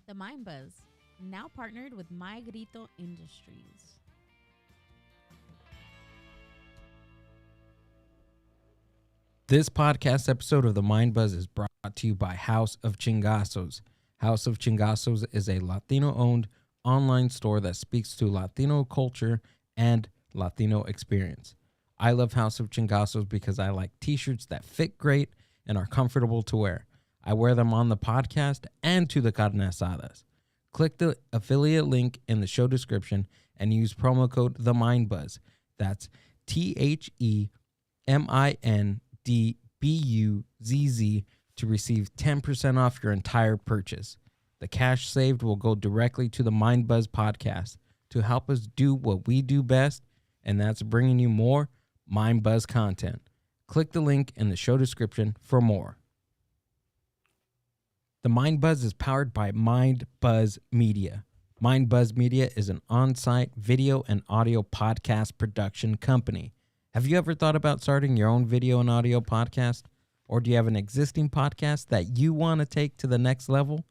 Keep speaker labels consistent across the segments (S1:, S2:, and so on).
S1: The Mind Buzz, now partnered with My Grito Industries.
S2: This podcast episode of The Mind Buzz is brought to you by House of Chingazos. House of Chingazos is a Latino-owned online store that speaks to Latino culture and Latino experience. I love House of Chingazos because I like t-shirts that fit great and are comfortable to wear. I wear them on the podcast and to the carne asadas. Click the affiliate link in the show description and use promo code TheMindBuzz. That's TheMindBuzz to receive 10% off your entire purchase. The cash saved will go directly to the Mind Buzz podcast to help us do what we do best, and that's bringing you more Mind Buzz content. Click the link in the show description for more. The Mind Buzz is powered by Mind Buzz Media. Mind Buzz Media is an on-site video and audio podcast production company. Have you ever thought about starting your own video and audio podcast? Or do you have an existing podcast that you want to take to the next level?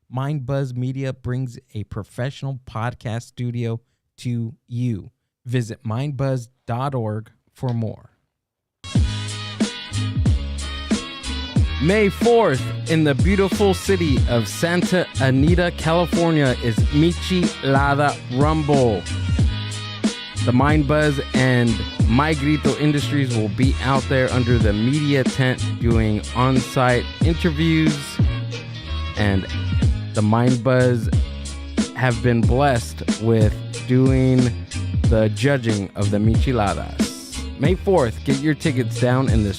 S2: Mind Buzz Media brings a professional podcast studio to you. Visit mindbuzz.org for more. May 4th, in the beautiful city of Santa Anita, California, is Michelada Rumble. The Mind Buzz and My Grito Industries will be out there under the media tent doing on-site interviews, and the Mind Buzz have been blessed with doing the judging of the Micheladas. May 4th, get your tickets down in the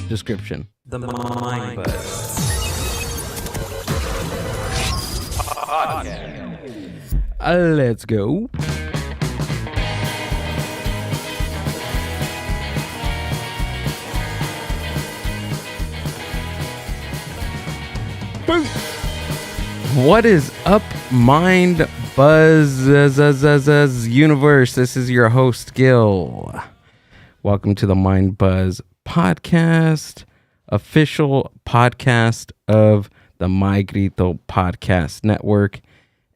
S2: description.
S3: The Mind Buzz Podcast.
S2: Let's go. Boom. What is up, Mind Buzz universe? This is your host, Gil. Welcome to the Mind Buzz Podcast, official podcast of the My Grito Podcast Network.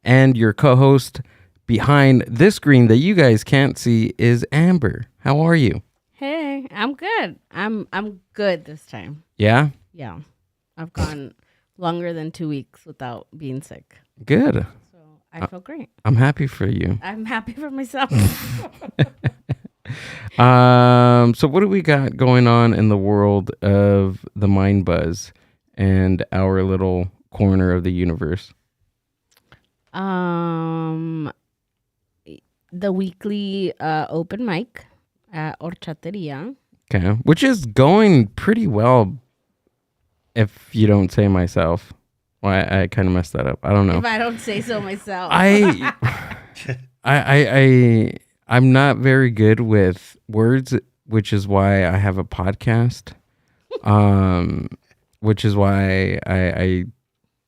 S2: And your co-host behind this screen that you guys can't see is Amber. How are you?
S1: Hey, I'm good. I'm good this time.
S2: Yeah?
S1: Yeah. I've gone longer than 2 weeks without being sick.
S2: Good.
S1: So I feel great.
S2: I'm happy for you.
S1: I'm happy for myself.
S2: So what do we got going on in the world of the Mind Buzz and our little corner of the universe?
S1: The weekly open mic at Horchateria.
S2: Okay, which is going pretty well, if you don't say myself. Well, I kind of messed that up. I don't know.
S1: If I don't say so myself.
S2: I'm not very good with words, which is why I have a podcast. Which is why I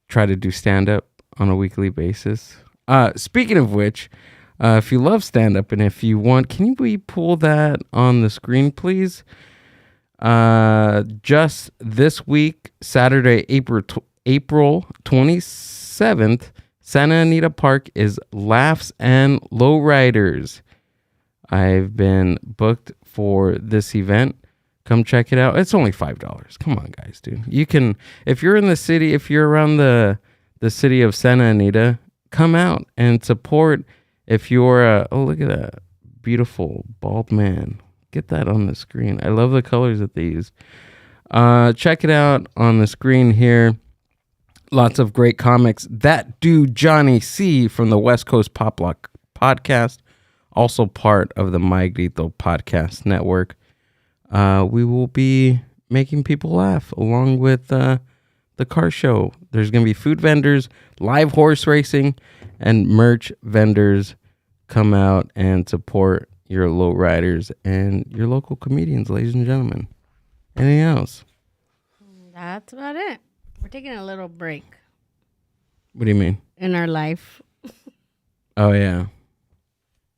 S2: try to do stand-up on a weekly basis. Speaking of which, if you love stand-up and if you want, can we pull that on the screen, please? Just this week, Saturday, April 27th, Santa Anita Park is Laughs and Lowriders. I've been booked for this event. Come check it out. It's only $5. Come on, guys, dude. You can, if you're in the city, if you're around the city of Santa Anita, come out and support. If you're oh, look at that beautiful bald man. Get that on the screen. I love the colors that they use. Check it out on the screen here. Lots of great comics. That dude, Johnny C. from the West Coast Pop Lock Podcast, also part of the My Grito Podcast Network. We will be making people laugh along with the car show. There's going to be food vendors, live horse racing, and merch vendors. Come out and support your low riders and your local comedians, ladies and gentlemen. Anything else?
S1: That's about it. We're taking a little break.
S2: What do you mean?
S1: In our life.
S2: Oh, yeah.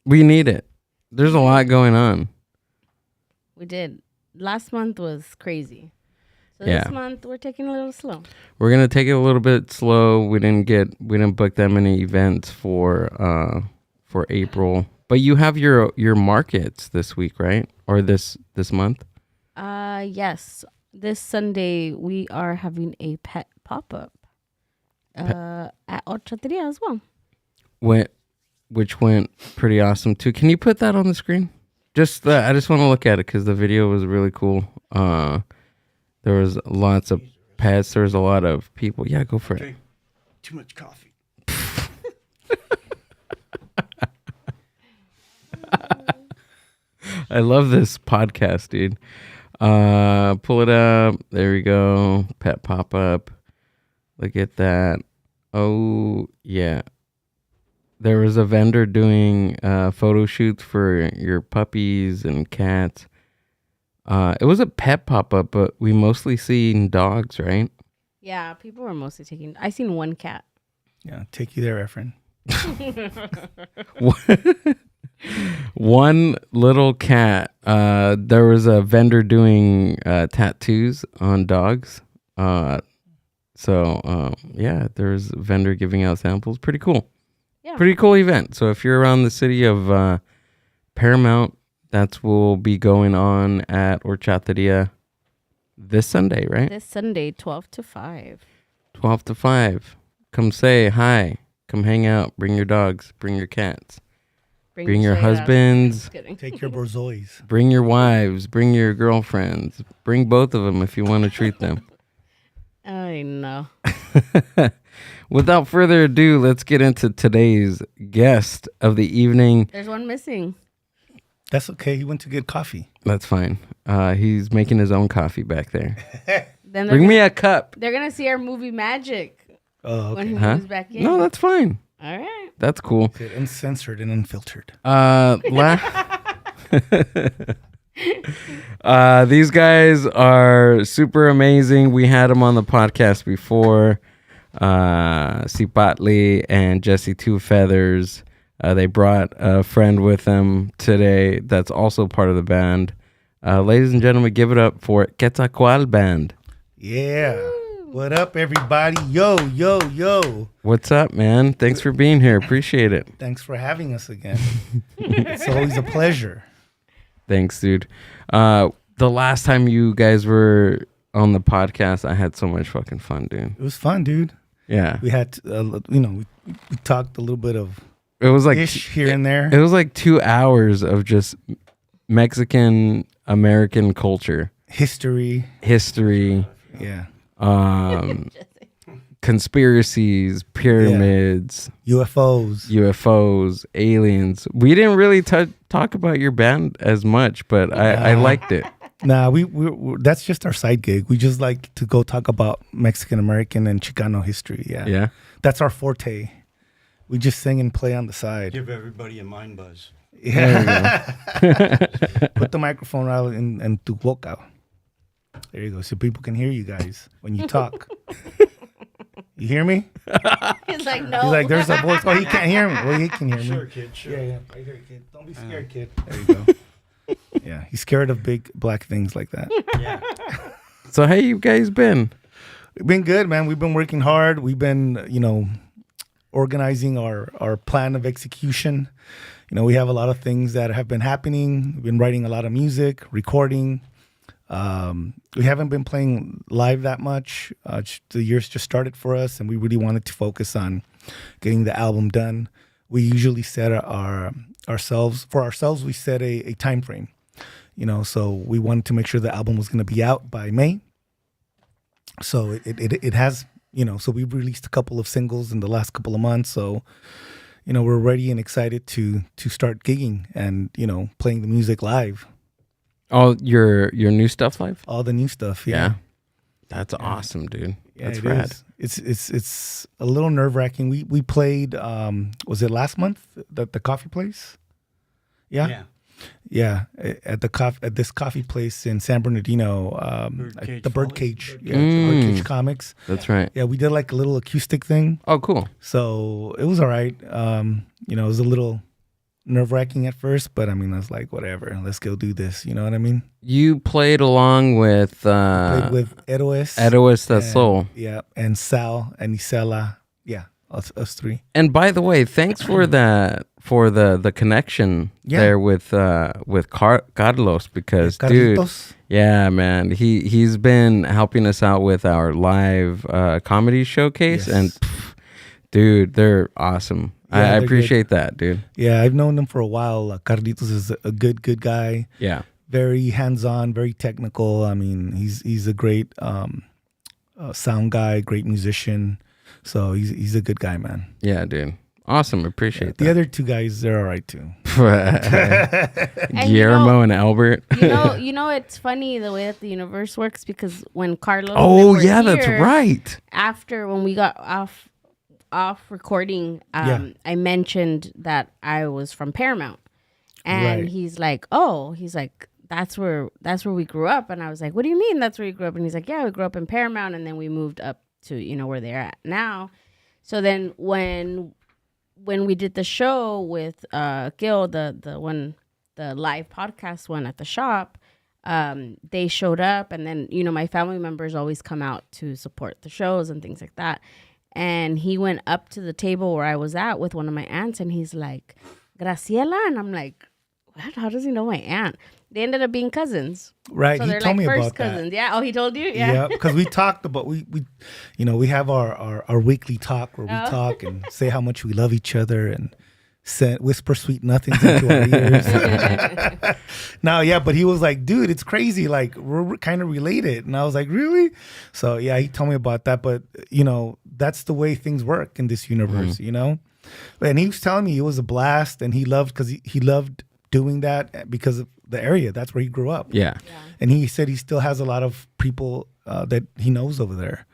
S2: We need it. There's a lot going on.
S1: We did. Last month was crazy. So
S2: Yeah.
S1: this month we're taking a little slow.
S2: We're gonna take it a little bit slow. We didn't book that many events for April. But you have your markets this week, right? Or this month?
S1: Yes. This Sunday we are having a pet pop-up at Horchateria as well.
S2: Which went pretty awesome too. Can you put that on the screen? I just want to look at it because the video was really cool. There was lots of pets. There was a lot of people. Yeah, go for it.
S4: Drink too much coffee.
S2: I love this podcast, dude. Pull it up. There we go. Pet pop up. Look at that. Oh yeah. There was a vendor doing photo shoots for your puppies and cats. It was a pet pop up, but we mostly seen dogs, right?
S1: Yeah, people were mostly taking. I seen one cat.
S4: Yeah, take you there, Efren.
S2: One little cat. There was a vendor doing tattoos on dogs. Yeah, there's a vendor giving out samples. Pretty cool.
S1: Yeah.
S2: Pretty cool event. So if you're around the city of Paramount, that will be going on at Horchateria this Sunday, right?
S1: This Sunday, 12 to 5.
S2: 12 to 5. Come say hi. Come hang out. Bring your dogs. Bring your cats. Bring your
S1: shade up.
S2: husbands.
S1: Just kidding.
S4: Take your borzois.
S2: Bring your wives. Bring your girlfriends. Bring both of them if you want to treat them.
S1: I know.
S2: Without further ado, let's get into today's guest of the evening.
S1: There's one missing.
S4: That's okay. He went to get coffee.
S2: That's fine. He's making his own coffee back there.
S1: Then
S2: Bring me a cup.
S1: They're gonna see our movie magic
S4: Oh,
S1: when he
S4: okay.
S2: Huh?
S1: moves back in.
S2: No, that's fine.
S1: All right.
S2: That's cool.
S4: Good. Uncensored and unfiltered.
S2: These guys are super amazing. We had them on the podcast before. Cipatli and Jesse Two Feathers. They brought a friend with them today that's also part of the band. Ladies and gentlemen, give it up for Quetzalcoatl Band.
S4: Yeah. What up, everybody? Yo, yo, yo.
S2: What's up, man? Thanks for being here. Appreciate it.
S4: Thanks for having us again. It's always a pleasure.
S2: Thanks, dude. The last time you guys were on the podcast, I had so much fucking fun, dude.
S4: It was fun, dude.
S2: Yeah.
S4: We had, we talked a little bit of
S2: It was like
S4: ish here and there.
S2: It was like 2 hours of just Mexican American culture,
S4: History. Yeah.
S2: Conspiracies, pyramids,
S4: UFOs,
S2: aliens. We didn't really talk about your band as much, but I liked it.
S4: Nah, we that's just our side gig. We just like to go talk about Mexican American and Chicano history. Yeah.
S2: Yeah.
S4: That's our forte. We just sing and play on the side.
S3: Give everybody a mind buzz.
S4: Yeah. Put the microphone out and tu boca. There you go. So people can hear you guys when you talk. You hear me?
S1: He's like, no.
S4: He's like, there's a voice. Oh, he can't hear me. Well, he can hear me.
S3: Sure, kid, sure.
S4: Yeah. I hear you, kid. Don't be scared, kid. There you go. Yeah. He's scared of big black things like that.
S3: Yeah.
S2: So how you guys been?
S4: We've been good, man. We've been working hard. We've been, organizing our plan of execution. We have a lot of things that have been happening. We've been writing a lot of music, recording. We haven't been playing live that much. The year's just started for us, and we really wanted to focus on getting the album done. We usually set ourselves, we set a time frame. So we wanted to make sure the album was going to be out by May. So it has, so we've released a couple of singles in the last couple of months. So, we're ready and excited to start gigging and, playing the music live.
S2: All your new stuff live?
S4: All the new stuff. Yeah.
S2: That's awesome, dude.
S4: Yeah,
S2: That's
S4: it
S2: rad.
S4: is. It's a little nerve-wracking. We played, was it last month, the coffee place? Yeah. At this coffee place in San Bernardino, the Birdcage, Birdcage Comics.
S2: That's right.
S4: Yeah, we did like a little acoustic thing,
S2: Oh, cool.
S4: so it was all right. It was a little nerve-wracking at first, but I mean, I was like, whatever, let's go do this. You know what I mean?
S2: You played along with
S4: Played with Eroes.
S2: Edois del
S4: and-
S2: Sol.
S4: Yeah, and Sal and Isela. Yeah, us three.
S2: And by the way, thanks for the connection
S4: Yeah.
S2: there with Carlos, because dude,
S4: Carlitos.
S2: yeah, man, he's been helping us out with our live comedy showcase,
S4: Yes.
S2: and dude, they're awesome.
S4: Yeah,
S2: I
S4: they're
S2: appreciate that, dude.
S4: Yeah, I've known them for a while. Carlitos is a good guy.
S2: Yeah,
S4: Very hands-on, very technical. I mean, he's a great sound guy, great musician. So he's a good guy, man.
S2: yeah, dude, awesome. Appreciate
S4: The other two guys, they're all right too.
S2: that.
S1: And
S2: Guillermo and Albert.
S1: You know, it's funny the way that the universe works, because when Carlos and
S2: Oh
S1: they were
S2: yeah, that's
S1: here,
S2: right.
S1: After when we got off recording, I mentioned that I was from Paramount, and
S4: Right.
S1: he's like, that's where we grew up, and I was like, what do you mean that's where you grew up? And he's like, yeah, we grew up in Paramount, and then we moved up to where they're at now. So then when we did the show with Gil, the live podcast one at the shop, they showed up, and then my family members always come out to support the shows and things like that. And he went up to the table where I was at with one of my aunts, and he's like, Graciela, and I'm like, what? How does he know my aunt? They ended up being cousins.
S4: Right.
S1: So
S4: He
S1: they're
S4: told
S1: like
S4: me
S1: first
S4: about
S1: cousins.
S4: that.
S1: Yeah. Oh, he told you? Yeah.
S4: Yeah, because we talked about we have our weekly talk where we
S1: Oh.
S4: talk and say how much we love each other and whisper sweet nothings into our ears. No, yeah, but he was like, dude, it's crazy. Like we're kind of related, and I was like, really? So yeah, he told me about that. But that's the way things work in this universe, And he was telling me it was a blast, and he loved because he loved doing that because of the area. That's where he grew up.
S2: Yeah.
S4: And he said he still has a lot of people that he knows over there.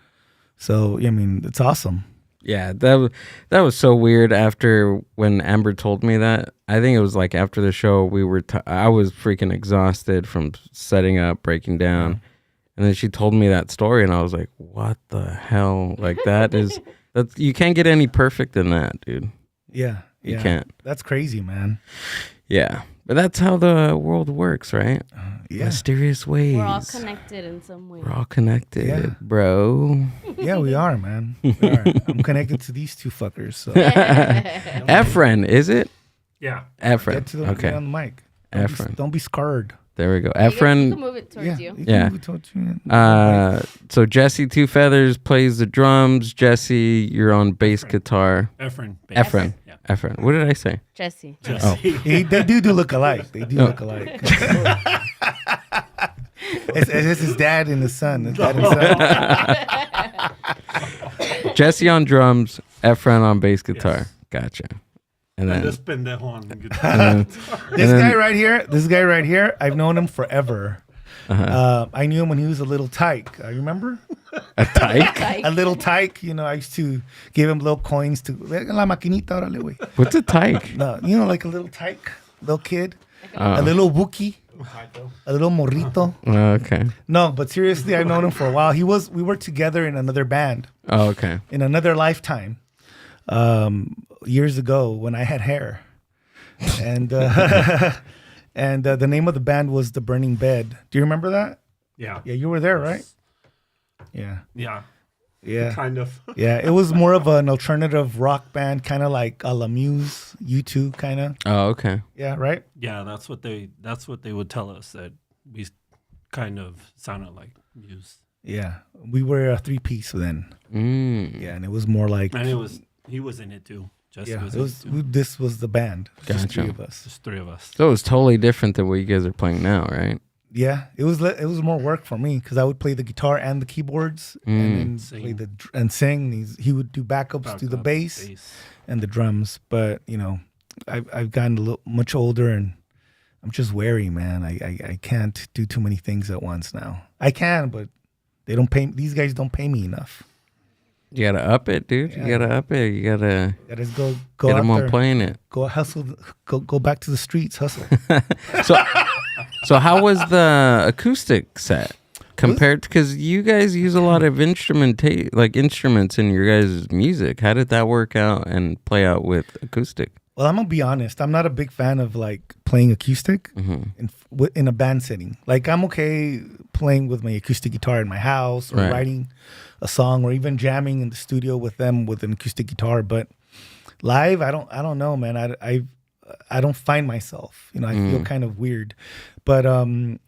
S4: So, I mean, it's awesome.
S2: Yeah, that was so weird. After when Amber told me that, I think it was like after the show, I was freaking exhausted from setting up, breaking down, and then she told me that story, and I was like, "What the hell?" Like that's you can't get any perfect than that, dude.
S4: Yeah.
S2: You can't.
S4: That's crazy, man.
S2: Yeah, but that's how the world works, right?
S4: Yeah.
S2: Mysterious ways.
S1: We're all connected in some way.
S2: We're all connected,
S4: Yeah.
S2: bro.
S4: Yeah, we are, man. We are. I'm connected to these two fuckers. So
S2: Efren, is it?
S3: Yeah.
S2: Efren.
S4: get
S2: Okay,
S4: on the mic.
S2: Efren.
S4: Don't be scarred.
S2: There we go.
S1: You can
S2: Efren.
S1: move it towards you.
S4: can
S2: Yeah.
S4: move it towards you.
S2: So Jesse Two Feathers plays the drums. Jesse, you're on bass guitar.
S3: Efren.
S2: Efren.
S3: Yeah.
S2: Efren. What did I say?
S1: Jesse.
S2: Oh.
S4: They do look alike. They do look alike. It's his dad and his son. His dad and son.
S2: Jesse on drums. Efren on bass guitar. Gotcha. And then
S3: This pendejo on guitar.
S4: This guy right here, I've known him forever. I knew him when he was a little tyke. I remember
S2: a tyke.
S4: a little tyke. I used to give him little coins to la maquinita, órale, güey.
S2: What's a tyke?
S4: No, like a little tyke, little kid,
S2: Oh.
S4: a little wookie, a little morrito.
S2: Okay.
S4: No, but seriously, I've known him for a while. We were together in another band
S2: Oh, okay.
S4: in another lifetime, years ago when I had hair, and and the name of the band was The Burning Bed. Do you remember that?
S3: Yeah.
S4: Yeah, you were there, right? Yeah,
S3: Yeah.
S4: yeah,
S3: Kind of.
S4: yeah. It was more of an alternative rock band, kind of like a La Muse, U2, kind of.
S2: Oh, okay.
S4: Yeah, right.
S3: Yeah, that's what they would tell us, that we kind of sounded like Muse.
S4: Yeah, we were a 3-piece then.
S2: Mm.
S4: Yeah, and it was more like
S3: And he was in it too. Jesse
S4: yeah.
S3: was
S4: It
S3: in
S4: was
S3: it too.
S4: this was the band. Just
S2: Gotcha.
S4: 3 of us.
S3: Just 3 of us.
S2: So it was totally different than what you guys are playing now, right?
S4: Yeah, it was more work for me because I would play the guitar and the keyboards and then
S3: Sing.
S4: play and sing. He would do backups to the
S3: Backup,
S4: bass and the drums. But I've gotten a little much older and I'm just wary, man. I can't do too many things at once now. I can, but they don't pay. These guys don't pay me enough.
S2: You gotta up it, dude.
S4: Yeah.
S2: You gotta up it. You gotta
S4: Gotta go
S2: get
S4: out
S2: them on
S4: there,
S2: playing it.
S4: go hustle, go back to the streets, hustle.
S2: So how was the acoustic set compared? Because you guys use a lot of instruments in your guys' music. How did that work out and play out with acoustic?
S4: Well, I'm gonna be honest. I'm not a big fan of like playing acoustic in a band setting. Like I'm okay playing with my acoustic guitar in my house or
S2: Right.
S4: writing a song or even jamming in the studio with them with an acoustic guitar. But live, I don't know, man. I don't find myself. You know, I feel kind of weird. But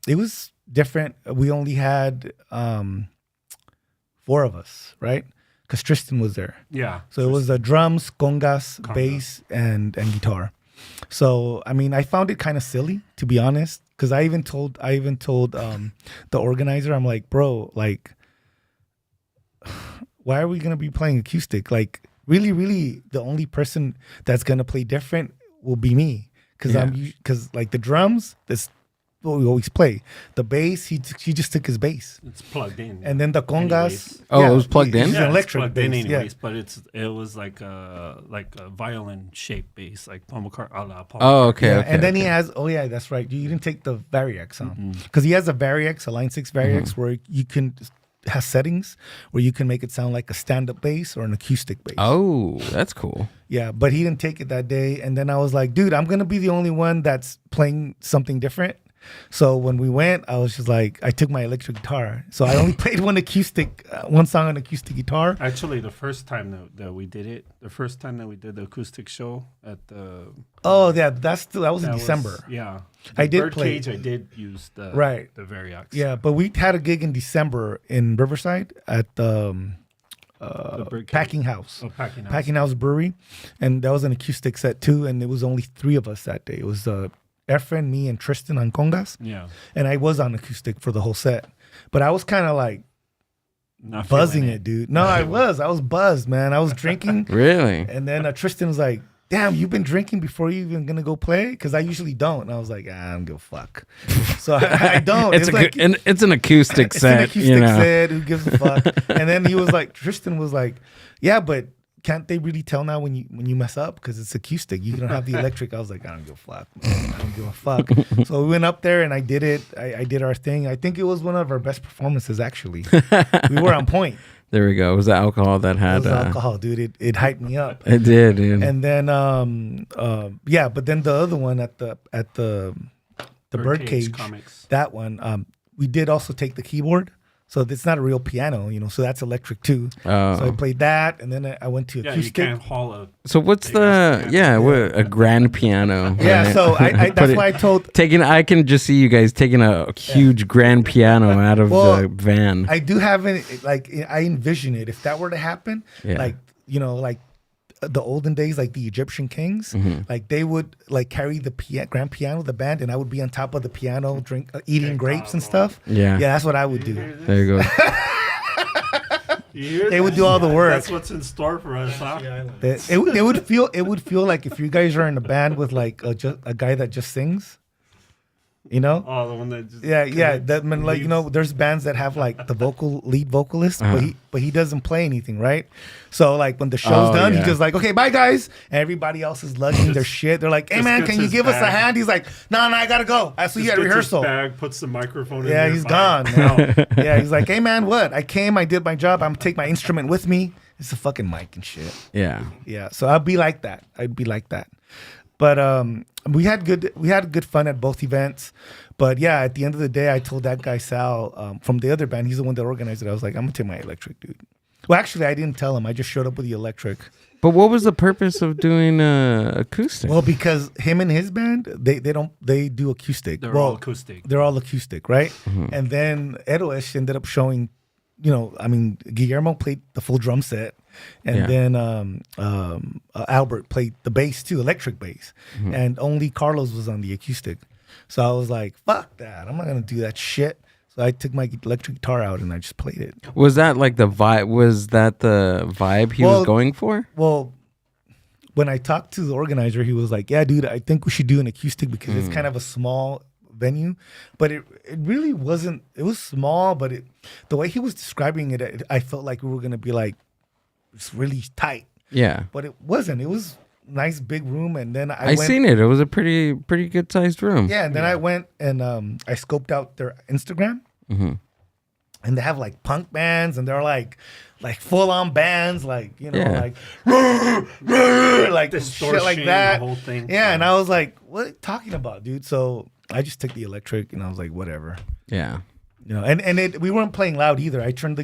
S4: it was different. We only had 4 of us, right? Because Tristan was there.
S3: Yeah.
S4: So it was the drums, congas, bass, and guitar. So I mean, I found it kind of silly, to be honest, because I even told the organizer, I'm like, bro, like, why are we gonna be playing acoustic? Like, really, the only person that's gonna play different will be me, because like the drums, this what we always play. The bass, he just took his bass.
S3: It's plugged in.
S4: And then the congas.
S2: Anyways. It was plugged in?
S4: It's an electric
S3: it's plugged
S4: bass.
S3: in anyways,
S4: Yeah.
S3: but it was like a violin shaped bass, like Paul McCartney.
S2: Oh, okay.
S4: Yeah,
S2: okay,
S4: and then he
S2: okay.
S4: has. Oh yeah, that's right. You didn't take the Variax, huh? Because he has a Variax, a Line 6 Variax, where you can has settings where you can make it sound like a stand-up bass or an acoustic bass.
S2: Oh, that's cool.
S4: Yeah, but he didn't take it that day, and then I was like, dude, I'm gonna be the only one that's playing something different. So when we went, I was just like, I took my electric guitar. So I only played one song on acoustic guitar.
S3: Actually, the first time that we did it, the first time that we did the acoustic show at the
S4: Oh yeah, that was in December.
S3: Yeah,
S4: I did
S3: Birdcage.
S4: play.
S3: I did use the Variax.
S4: Yeah, but we had a gig in December in Riverside at the
S3: Birdcage.
S4: Packing House.
S3: Oh, Packing House.
S4: Packing House Brewery, and that was an acoustic set too. And it was only 3 of us that day. It was Efren, me, and Tristan on congas,
S3: Yeah,
S4: and I was on acoustic for the whole set. But I was kind of like
S3: not
S4: buzzing
S3: feeling
S4: it, dude. No, I was buzzed, man. I was drinking,
S2: Really?
S4: and then Tristan was like, "Damn, you've been drinking before you even gonna go play?" Because I usually don't. And I was like, I don't give a fuck. So I don't.
S2: It's
S4: like,
S2: it's an acoustic
S4: it's
S2: set.
S4: an acoustic
S2: you know?
S4: set. Who gives a fuck? And then he was like, Tristan was like, "Yeah, but can't they really tell now when you mess up? Because it's acoustic. You don't have the electric." I was like, I don't give a fuck. Man. I don't give a fuck. So we went up there and I did it. I did our thing. I think it was one of our best performances, actually. We were on point.
S2: There we go. It was the alcohol that
S4: It
S2: had.
S4: was alcohol, dude. It hyped me up.
S2: It did, dude.
S4: And then, yeah, but then the other one at the Birdcage,
S3: Comics.
S4: that one, we did also take the keyboard. So it's not a real piano, so that's electric too.
S2: Oh.
S4: So I played that, and then I went to
S3: Yeah,
S4: acoustic.
S3: you can't haul a.
S2: So what's a grand piano?
S4: Yeah,
S2: right?
S4: so I
S2: Put
S4: that's
S2: it-
S4: why I told.
S2: I can just see you guys taking a huge grand piano out of
S4: Well,
S2: the van.
S4: I do have it, like I envision it. If that were to happen,
S2: Yeah.
S4: like like the olden days, like the Egyptian kings,
S2: Mm-hmm.
S4: like they would like carry the grand piano, the band, and I would be on top of the piano, eating grapes and stuff.
S2: Yeah.
S4: Yeah, that's what I would do.
S2: There you go.
S4: They would do all the work.
S3: That's what's in store for us, huh?
S4: It would feel like if you guys are in a band with like a guy that just sings,
S3: Oh, the one that just
S4: yeah. That man, like there's bands that have like the lead vocalist, but he doesn't play anything, right? So like when the show's done,
S2: yeah.
S4: he's just like, okay, bye guys, and everybody else is lugging their shit. They're like, hey
S3: just
S4: man,
S3: gets
S4: can you
S3: his
S4: give us a
S3: bag.
S4: hand? He's like, no, I gotta go. I see you
S3: just
S4: at
S3: gets his
S4: rehearsal.
S3: bag, puts the microphone in
S4: Yeah,
S3: there,
S4: he's
S3: bye.
S4: gone now. Yeah, he's like, hey man, what? I came, I did my job. I'm gonna take my instrument with me. It's a fucking mic and shit.
S2: Yeah.
S4: Yeah, so I'd be like that. But we had good fun at both events. But yeah, at the end of the day, I told that guy Sal from the other band. He's the one that organized it. I was like, I'm gonna take my electric, dude. Well, actually, I didn't tell him. I just showed up with the electric.
S2: But what was the purpose of doing acoustic?
S4: Well, because him and his band, they do acoustic.
S3: They're
S4: well,
S3: all acoustic.
S4: They're all acoustic, right? And then Edoesh ended up showing. Guillermo played the full drum set, and then Albert played the bass too, electric bass, and only Carlos was on the acoustic. So I was like, "Fuck that! I'm not gonna do that shit." So I took my electric guitar out and I just played it.
S2: Was that like the vibe? Was that the vibe he was going for?
S4: Well, when I talked to the organizer, he was like, "Yeah, dude, I think we should do an acoustic because it's kind of a small venue." But it really wasn't. It was small, but the way he was describing it, I felt like we were gonna be like it's really tight.
S2: Yeah.
S4: But it wasn't. It was a nice big room, and then I went,
S2: seen it. It was a pretty good sized room.
S4: Yeah, and then I went and I scoped out their Instagram. and they have like punk bands, and they're like full on bands, like
S2: Yeah.
S4: like shit like
S3: Distortion,
S4: that.
S3: the whole thing.
S4: Yeah, and I was like, what are you talking about, dude? So I just took the electric, and I was like, whatever.
S2: Yeah.
S4: And we weren't playing loud either. I turned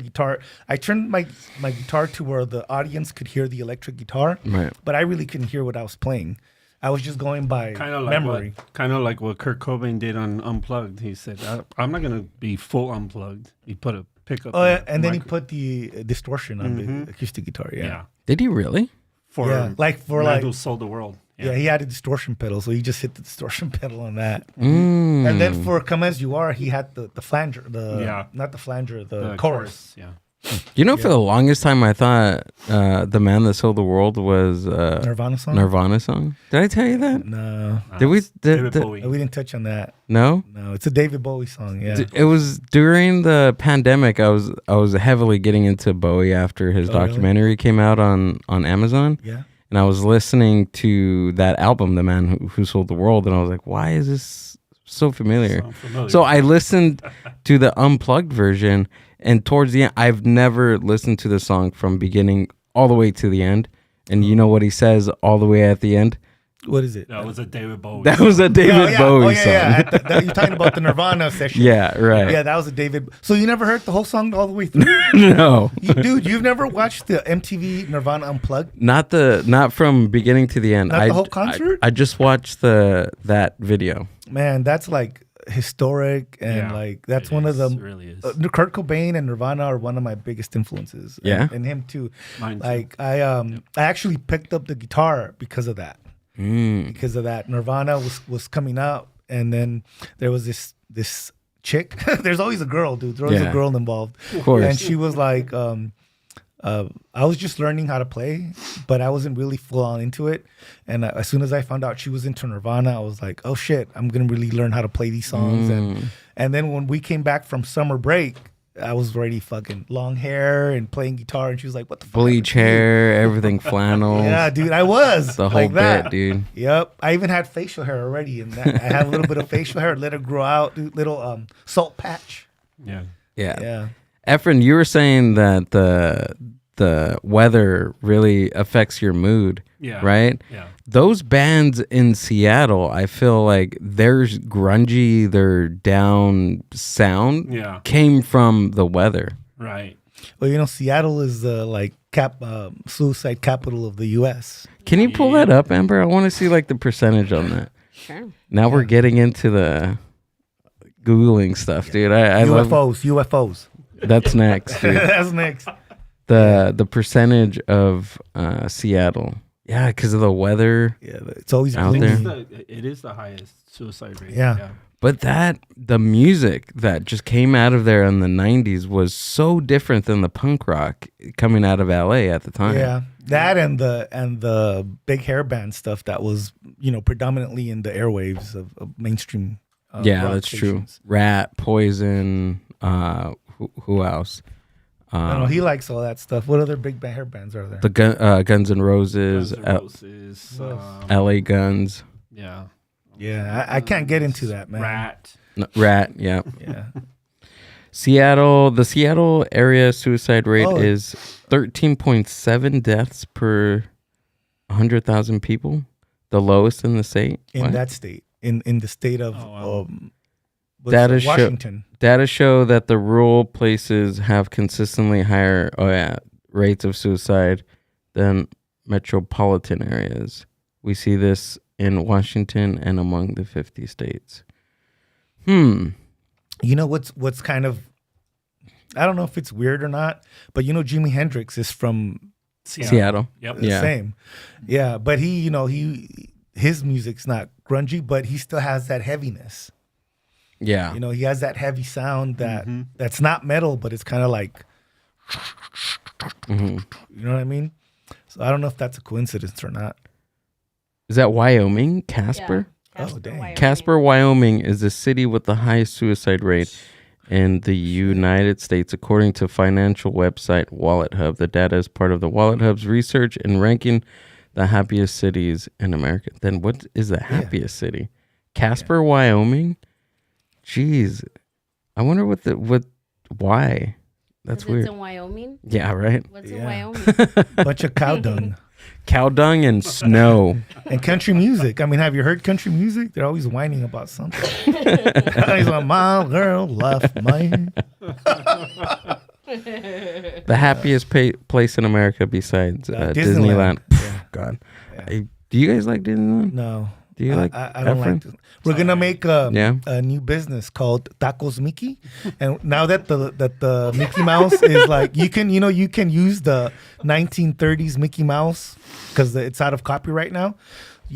S4: my guitar to where the audience could hear the electric guitar,
S2: Right.
S4: but I really couldn't hear what I was playing. I was just going by memory.
S3: Kind of like what Kurt Cobain did on Unplugged. He said, "I'm not gonna be full unplugged." He put a pickup.
S4: Oh, yeah, and then he put the distortion on the acoustic guitar.
S3: yeah.
S4: Yeah,
S2: Did he really?
S3: For
S4: man
S3: who sold the world.
S4: yeah, he had a distortion pedal, so he just hit the distortion pedal on that.
S2: Mm.
S4: And then for "Come As You Are," he had the flanger, not the flanger, the chorus.
S3: Yeah.
S2: You know, for the longest time, I thought the man that sold the world was
S4: Nirvana song.
S2: Nirvana song. Did I tell you that?
S4: No,
S2: Did we?
S3: David Bowie.
S4: we didn't touch on that.
S2: No.
S4: No, it's a David Bowie song. Yeah.
S2: It was during the pandemic. I was heavily getting into Bowie after his documentary came out on Amazon.
S4: Yeah.
S2: And I was listening to that album, The Man Who Sold the World, and I was like, why is this so familiar?
S3: Sound familiar.
S2: So I listened to the unplugged version, and towards the end, I've never listened to the song from beginning all the way to the end. And you know what he says all the way at the end?
S4: What is it?
S3: That was a David Bowie.
S2: That was a David Bowie song.
S4: You're talking about the Nirvana session.
S2: Yeah, right.
S4: Yeah, that was a David. So you never heard the whole song all the way through?
S2: No.
S4: Dude, you've never watched the MTV Nirvana Unplugged?
S2: Not from beginning to the end.
S4: Not the whole concert?
S2: I just watched that video.
S4: Man, that's like historic, and like that's one of the
S3: really is.
S4: Kurt Cobain and Nirvana are one of my biggest influences.
S2: Yeah?
S4: and him too.
S3: Mine too.
S4: Like I actually picked up the guitar because of that. Because of that, Nirvana was coming out, and then there was this chick. There's always a girl, dude. There's always a girl involved.
S2: Of course.
S4: And she was like, I was just learning how to play, but I wasn't really full on into it. And as soon as I found out she was into Nirvana, I was like, oh shit, I'm gonna really learn how to play these songs. And then when we came back from summer break, I was already fucking long hair and playing guitar, and she was like, what the fuck?
S2: Bleach hair, everything flannel.
S4: Yeah, dude, I was
S2: The whole
S4: like that.
S2: bit, dude.
S4: Yep, I even had facial hair already, and I had a little bit of facial hair. Let it grow out, dude, little salt patch.
S3: Yeah.
S4: Yeah.
S2: Efren, you were saying that the weather really affects your mood, right?
S3: Yeah.
S2: Those bands in Seattle, I feel like their grungy, their down sound came from the weather.
S3: Right.
S4: Well, Seattle is the suicide capital of the U.S.
S2: Can you pull that up, Amber? I want to see like the percentage on that.
S1: Sure.
S2: Now we're getting into the Googling stuff, dude. I love
S4: UFOs.
S2: that's next, dude.
S4: That's next.
S2: The percentage of Seattle. Yeah, because of the weather.
S4: Yeah, it's always
S2: out
S4: gloomy.
S2: there.
S3: It is the highest suicide rate.
S4: Yeah.
S2: But the music that just came out of there in the 90s was so different than the punk rock coming out of LA at the time.
S4: Yeah, that and the big hair band stuff that was predominantly in the airwaves of mainstream.
S2: Yeah,
S4: rock
S2: that's
S4: stations.
S2: true. Rat, Poison, who else?
S4: I don't know. He likes all that stuff. What other big hair bands are there?
S2: The Guns N' Roses, LA Guns.
S3: Yeah.
S4: Yeah, I can't get into that, man.
S2: Rat, yeah.
S4: Yeah.
S2: The Seattle area suicide rate is 13.7 deaths per 100,000 people, the lowest in the state.
S4: That state, in the state of Washington.
S2: Data show that the rural places have consistently higher rates of suicide than metropolitan areas. We see this in Washington and among the 50 states.
S4: You know what's kind of, I don't know if it's weird or not, but Jimi Hendrix is from
S2: Seattle.
S3: Yep.
S4: The same. Yeah, but his music's not grungy, but he still has that heaviness.
S2: Yeah.
S4: He has that heavy sound that's not metal, but it's kind of like, you know what I mean? So I don't know if that's a coincidence or not.
S2: Is that Wyoming? Casper?
S1: Yeah.
S4: Oh, dang.
S1: Wyoming.
S2: Casper, Wyoming is the city with the highest suicide rate in the United States, according to financial website Wallet Hub. The data is part of the Wallet Hub's research and ranking the happiest cities in America. Then what is the happiest city? Casper, Wyoming? Jeez. I wonder what Why? That's
S1: 'Cause
S2: weird.
S1: It's in Wyoming.
S2: Yeah, right.
S1: What's in
S4: Yeah.
S1: Wyoming?
S4: Bunch of cow dung
S2: Cow dung and snow.
S4: and country music. I mean, have you heard country music? They're always whining about something. He's like, my girl left me.
S2: The happiest place in America besides Disneyland.
S4: Yeah.
S2: God.
S4: Yeah.
S2: Do you guys like Disneyland?
S4: No.
S2: Do you like
S4: I don't
S2: Efren?
S4: like it. We're gonna make a
S2: Yeah.
S4: new business called Tacos Mickey, and now that the Mickey Mouse is like you can use the 1930s Mickey Mouse because it's out of copyright now.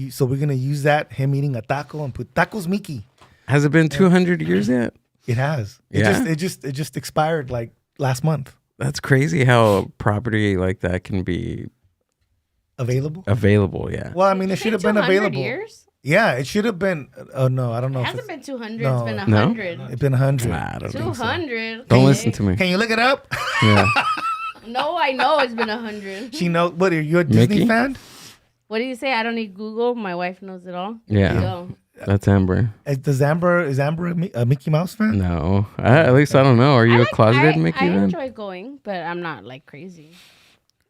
S4: So we're gonna use that, him eating a taco, and put Tacos Mickey.
S2: Has it been 200 years yet?
S4: It has.
S2: Yeah?
S4: It just expired like last month.
S2: That's crazy how a property like that can be
S4: Available.
S2: Yeah.
S4: Well, I mean, it should have been
S1: 200
S4: available.
S1: Years?
S4: Yeah, it should have been. Oh no, I don't know.
S1: It
S4: If
S1: hasn't been 200.
S4: No.
S1: It's been
S2: No?
S1: 100.
S4: it's been 100.
S2: Nah, I don't think so.
S1: 200.
S2: Don't
S1: okay.
S2: listen to me.
S4: Can you look it up?
S2: Yeah.
S1: No, I know it's been 100.
S4: She knows. What are you a Disney
S2: Mickey?
S4: fan?
S1: What do you say? I don't need Google. My wife knows it all.
S2: Yeah.
S1: Go.
S2: That's Amber.
S4: Is Amber a Mickey Mouse fan?
S2: No. At least I don't know. Are you a closeted Mickey
S1: I
S2: fan?
S1: enjoy going, but I'm not like crazy.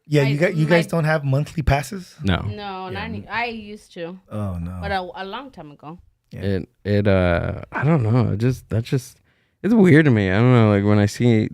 S4: Yeah,
S1: My-
S4: you guys
S1: my-
S4: don't have monthly passes?
S2: No.
S1: No, not any, I used to,
S4: Oh no.
S1: but a long time ago.
S2: It I don't know. It's weird to me. I don't know. Like when I see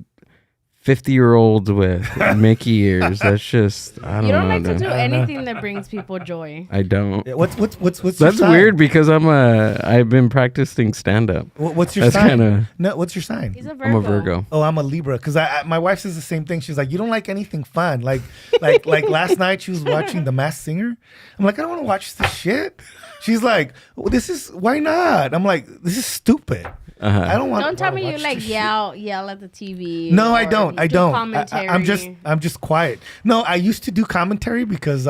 S2: 50-year-olds with Mickey ears, that's just I don't
S1: You don't
S2: know.
S1: like to
S2: dude.
S1: do
S4: I don't know.
S1: anything that brings people joy.
S2: I don't.
S4: Yeah, what's your
S2: That's
S4: sign?
S2: weird because I've been practicing stand up.
S4: What's your
S2: That's
S4: sign?
S2: kinda-
S4: No, what's your sign?
S1: He's a Virgo.
S2: I'm a Virgo.
S4: Oh, I'm a Libra because my wife says the same thing. She's like, you don't like anything fun. Like last night she was watching The Masked Singer. I'm like, I don't want to watch this shit. She's like, well, why not? I'm like, this is stupid.
S2: Uh-huh.
S4: I don't want.
S1: Don't tell me you
S4: watch
S1: like
S4: this
S1: yell at the TV.
S4: No, I
S1: or
S4: don't. I
S1: do
S4: don't.
S1: Commentary.
S4: I'm just quiet. No, I used to do commentary because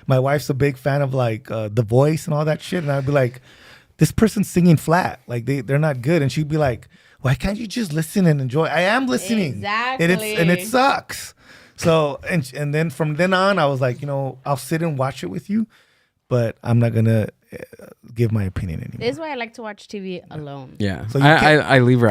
S4: my wife's a big fan of like The Voice and all that shit, and I'd be like, this person's singing flat, like they're not good, and she'd be like, why can't you just listen and enjoy? I am listening,
S1: Exactly.
S4: and it sucks. So and then from then on, I was like, I'll sit and watch it with you, but I'm not gonna give my opinion anymore.
S1: This is why I like to watch TV alone.
S2: Yeah.
S4: So you
S2: I leave her.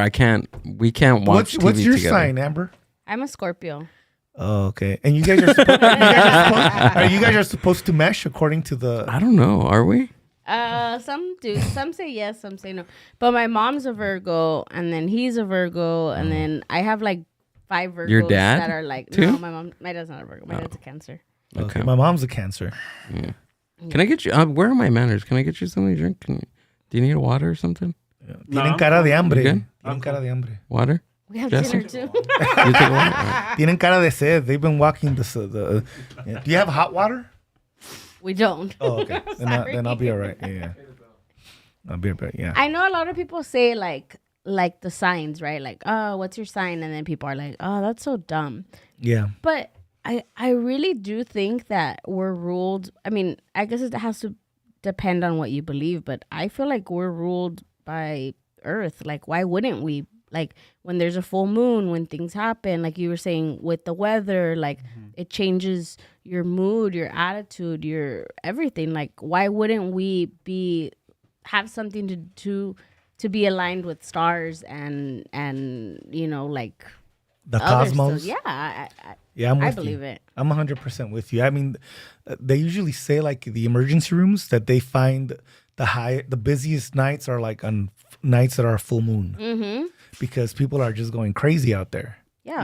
S2: We can't watch TV
S4: What's your
S2: together.
S4: sign, Amber?
S1: I'm a Scorpio.
S4: Oh, okay. And you guys are you guys are supposed to mesh according to the.
S2: I don't know. Are we?
S1: Some do. Some say yes, some say no. But my mom's a Virgo, and then he's a Virgo, and then I have like 5 Virgos
S2: Your dad,
S1: that are like
S2: too?
S1: no, my dad's not a Virgo. My dad's a Cancer.
S2: Okay.
S4: My mom's a Cancer.
S2: Can I get you? Where are my manners? Can I get you something to drink? Do you need a water or something?
S4: Tienen cara de hambre.
S2: You good?
S4: Tienen cara de hambre.
S2: Water?
S1: We have
S2: Jesse?
S1: dinner too.
S2: You take water? All right.
S4: Tienen cara de sed. They've been walking the yeah. Do you have hot water?
S1: We don't.
S4: Oh, okay. Then I'll be all
S1: Sorry.
S4: right. Yeah. I'll be all right. Yeah.
S1: I know a lot of people say like the signs, right? Like, oh, what's your sign? And then people are like, oh, that's so dumb.
S4: Yeah.
S1: But I really do think that we're ruled. I mean, I guess it has to depend on what you believe, but I feel like we're ruled by Earth. Like, why wouldn't we? Like, when there's a full moon, when things happen, like you were saying with the weather, like it changes your mood, your attitude, your everything. Like, why wouldn't we have something to be aligned with stars and like
S4: The
S1: other
S4: cosmos.
S1: stuff? Yeah,
S4: Yeah, I'm with
S1: I
S4: you.
S1: believe it.
S4: I'm 100% with you. I mean, they usually say like the emergency rooms that they find the busiest nights are like on nights that are full moon
S1: Mm-hmm.
S4: because people are just going crazy out there.
S1: Yeah,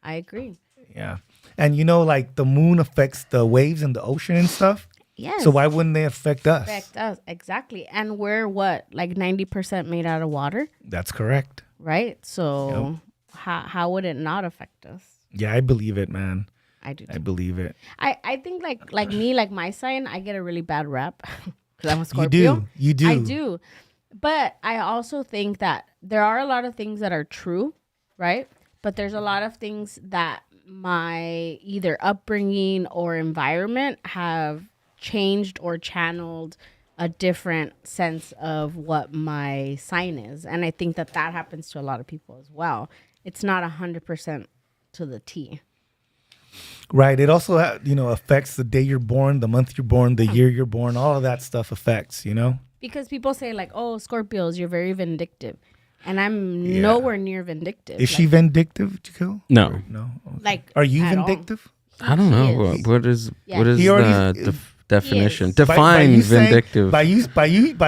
S1: I agree.
S4: Yeah. And like the moon affects the waves in the ocean and stuff.
S1: Yes.
S4: So why wouldn't they affect us?
S1: affect us? Exactly. And we're what, like 90% made out of water,
S4: That's correct.
S1: right? So how would it not affect us?
S4: Yeah, I believe it, man.
S1: I do.
S4: I
S1: Too.
S4: believe it.
S1: I think like me, like my sign, I get a really bad rap because I'm a Scorpio.
S4: You do.
S1: I do. But I also think that there are a lot of things that are true, right? But there's a lot of things that my either upbringing or environment have changed or channeled a different sense of what my sign is. And I think that happens to a lot of people as well. It's not 100% to the T.
S4: Right. It also, affects the day you're born, the month you're born, the year you're born. All of that stuff affects,
S1: Because people say like, oh, Scorpios, you're very vindictive. And I'm
S4: Yeah.
S1: nowhere near vindictive.
S4: Is she vindictive, Jaquil?
S2: No.
S4: No. Okay.
S1: like?
S4: Are you
S1: at all.
S4: vindictive?
S2: I don't
S1: He
S2: know.
S1: is.
S2: What is
S1: Yeah.
S2: what is
S4: He already-
S2: the definition?
S1: is.
S2: Define
S4: you saying-
S2: vindictive.
S4: by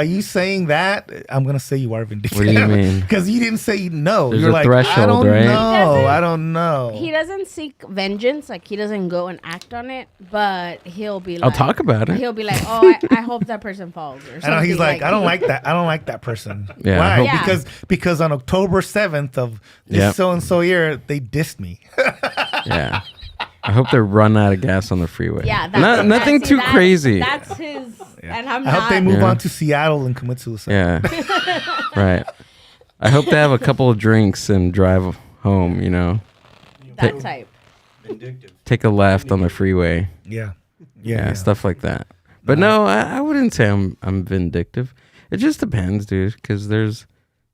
S4: you saying that, I'm gonna say you are vindictive.
S2: What do you mean?
S4: Because you didn't say no.
S2: There's
S4: You're
S2: a
S4: like, I
S2: threshold,
S4: don't
S2: right?
S4: know. I don't know.
S1: He doesn't seek vengeance. Like he doesn't go and act on it, but he'll be like,
S2: I'll talk about it.
S1: He'll be like, oh, I hope that person falls. Or
S4: I know
S1: something
S4: he's like, I don't like that. I don't like that person.
S2: Yeah, I
S4: Why?
S2: hope-
S1: Yeah.
S4: Because on October 7th of this
S2: Yep.
S4: so and so year, they dissed me.
S2: Yeah. I hope they run out of gas on the freeway.
S1: Yeah,
S2: Nothing too crazy.
S1: That's his, and I'm
S4: I
S1: not.
S4: hope they move
S2: Yeah.
S4: on to Seattle and commit suicide.
S2: Yeah. Right. I hope they have a couple of drinks and drive home,
S1: that type.
S2: Take a left on the freeway.
S4: Yeah.
S2: Yeah, stuff like that. But no, I wouldn't say I'm vindictive. It just depends, dude, because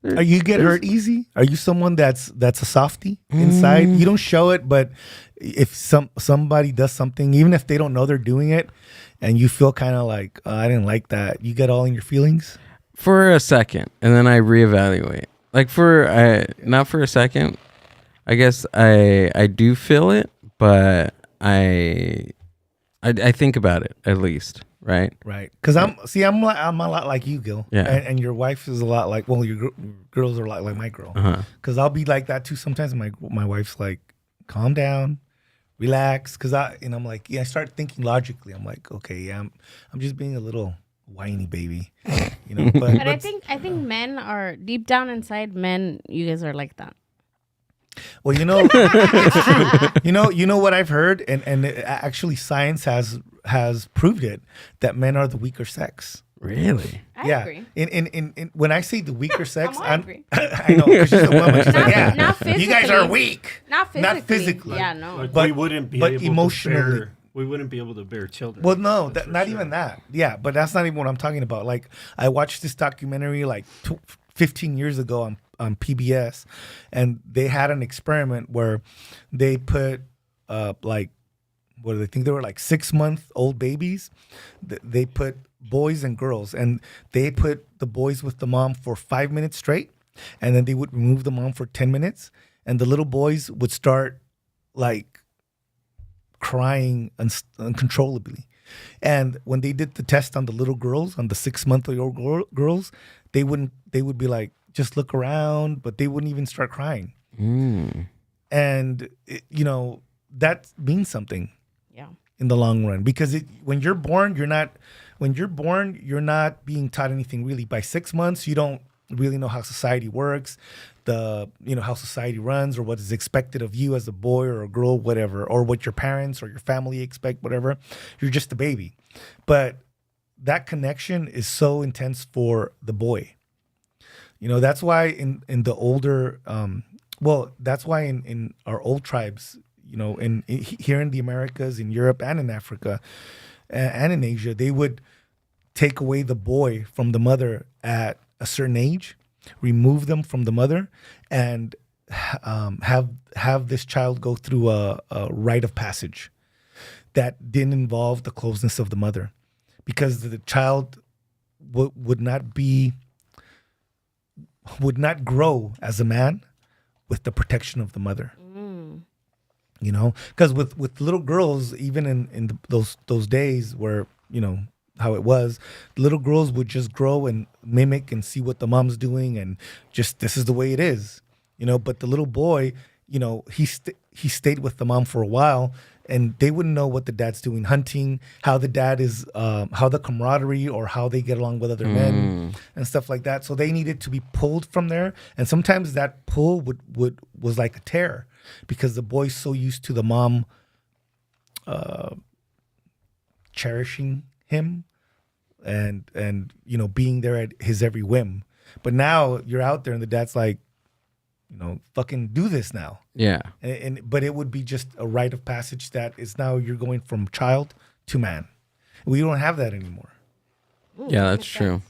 S4: Are you get hurt easy? Are you someone that's a softie inside? You don't show it, but if somebody does something, even if they don't know they're doing it, and you feel kind of like, oh, I didn't like that, you get all in your feelings.
S2: for a second, and then I reevaluate. Like not for a second. I guess I do feel it, but I think about it at least, right?
S4: Right. Because I'm a lot like you, Gil.
S2: Yeah.
S4: And your wife is a lot like, well, your girls are a lot like my girl.
S2: Uh-huh.
S4: Because I'll be like that too sometimes. And my wife's like, calm down, relax. Because I'm like, I start thinking logically. I'm like, okay, yeah, I'm just being a little whiny baby, But,
S1: But I think men are deep down inside. Men, you guys are like that.
S4: well, it's true. You know what I've heard, and actually science has proved it, that men are the weaker sex.
S2: Really?
S1: I
S4: yeah.
S1: agree.
S4: In when I say the weaker sex,
S1: I agree.
S4: I know, 'cause she's a woman. She's like, yeah,
S1: not
S4: you guys are
S1: physically.
S4: weak.
S1: Not physically.
S4: Not physically.
S1: Yeah, no.
S3: Like
S4: But-
S3: we wouldn't be
S4: but
S3: able
S4: emotionally.
S3: to bear, we wouldn't be able to bear children.
S4: Well, no,
S3: That's for
S4: not
S3: sure.
S4: even that. Yeah, but that's not even what I'm talking about. Like, I watched this documentary like 15 years ago on PBS, and they had an experiment where they put like, what do they think they were, like 6-month-old babies? They put boys and girls, and they put the boys with the mom for 5 minutes straight, and then they would remove the mom for 10 minutes, and the little boys would start like crying uncontrollably. And when they did the test on the little girls, on the 6-month-old girls, they would be like, just look around, but they wouldn't even start crying. And that means something
S1: Yeah.
S4: in the long run, because when you're born, you're not being taught anything really. By 6 months, you don't really know how society works, how society runs, or what is expected of you as a boy or a girl, whatever, or what your parents or your family expect, whatever. You're just a baby. But that connection is so intense for the boy. That's why in the older, that's why in our old tribes, here in the Americas, in Europe, and in Africa, and in Asia, they would take away the boy from the mother at a certain age, remove them from the mother, and have this child go through a rite of passage that didn't involve the closeness of the mother, because the child would not grow as a man with the protection of the mother. Because with little girls, even in those days where how it was, little girls would just grow and mimic and see what the mom's doing, and just, this is the way it is, but the little boy, he stayed with the mom for a while, and they wouldn't know what the dad's doing, hunting, how the dad is, how the camaraderie, or how they get along with other men and stuff like that. So they needed to be pulled from there, and sometimes that pull was like a tear, because the boy's so used to the mom cherishing him and being there at his every whim. But now you're out there and the dad's like, fucking do this now.
S2: Yeah.
S4: But it would be just a rite of passage that is now you're going from child to man. We don't have that anymore.
S2: Yeah, that's true.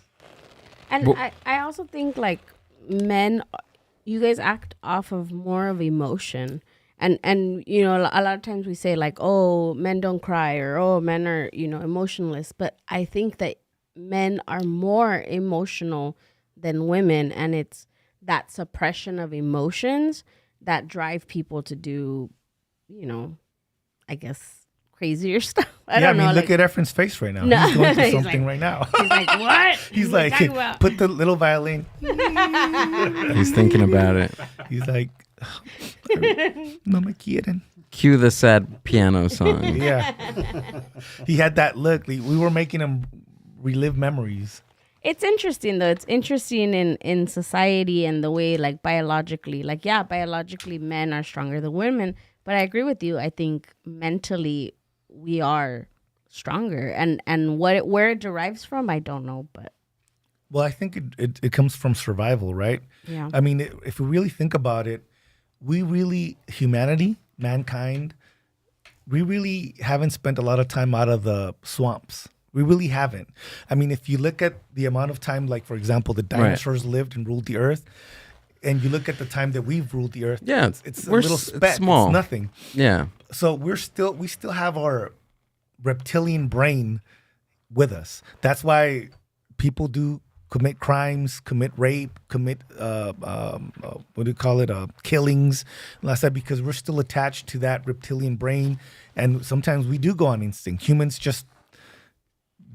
S1: And
S2: Well-
S1: I also think like men, you guys act off of more of emotion. And a lot of times we say like, oh, men don't cry, or oh, men are, emotionless. But I think that men are more emotional than women, and it's that suppression of emotions that drive people to do, I guess crazier stuff. I don't know.
S4: Look at Efren's face right now.
S1: No.
S4: He's going through
S1: He's
S4: something
S1: like-
S4: right now.
S1: He's like, what?
S4: He's
S1: What are you
S4: like,
S1: talking about?
S4: put the little violin.
S2: He's thinking about it.
S4: He's like, no me quieren.
S2: Cue the sad piano song.
S4: Yeah. He had that look. We were making him relive memories.
S1: It's interesting though. It's interesting in society and the way like biologically, biologically men are stronger than women. But I agree with you. I think mentally we are stronger, and where it derives from, I don't know. But
S4: Well, I think it comes from survival, right?
S1: yeah,
S4: I mean, if we really think about it, mankind, we really haven't spent a lot of time out of the swamps. We really haven't. I mean, if you look at the amount of time, like, for example, the dinosaurs lived and ruled the earth, and you look at the time that we've ruled the earth,
S2: Yeah,
S4: it's a little speck.
S2: It's small.
S4: It's nothing.
S2: Yeah.
S4: So we still have our reptilian brain with us. That's why people do commit crimes, commit rape, commit killings, last time, because we're still attached to that reptilian brain, and sometimes we do go on instinct. Humans just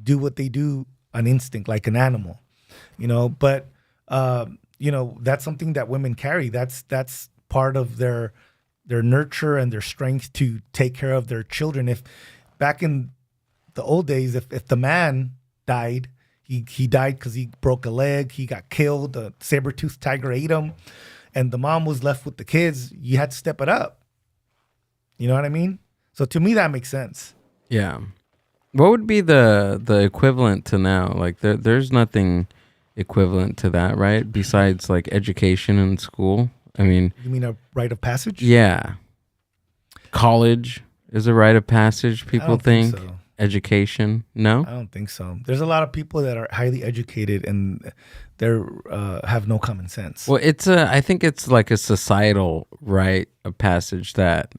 S4: do what they do on instinct, like an animal, But that's something that women carry. That's part of their nurture and their strength to take care of their children. If back in the old days, if the man died, he died because he broke a leg, he got killed, a saber-toothed tiger ate him, and the mom was left with the kids, you had to step it up. You know what I mean? So to me, that makes sense.
S2: Yeah. What would be the equivalent to now? Like there's nothing equivalent to that, right? Besides like education in school. I mean,
S4: You mean a rite of passage?
S2: yeah. College is a rite of passage,
S4: I
S2: people
S4: don't
S2: think.
S4: so.
S2: Education, no?
S4: I don't think so. There's a lot of people that are highly educated and they're have no common sense.
S2: Well, I think it's like a societal rite of passage that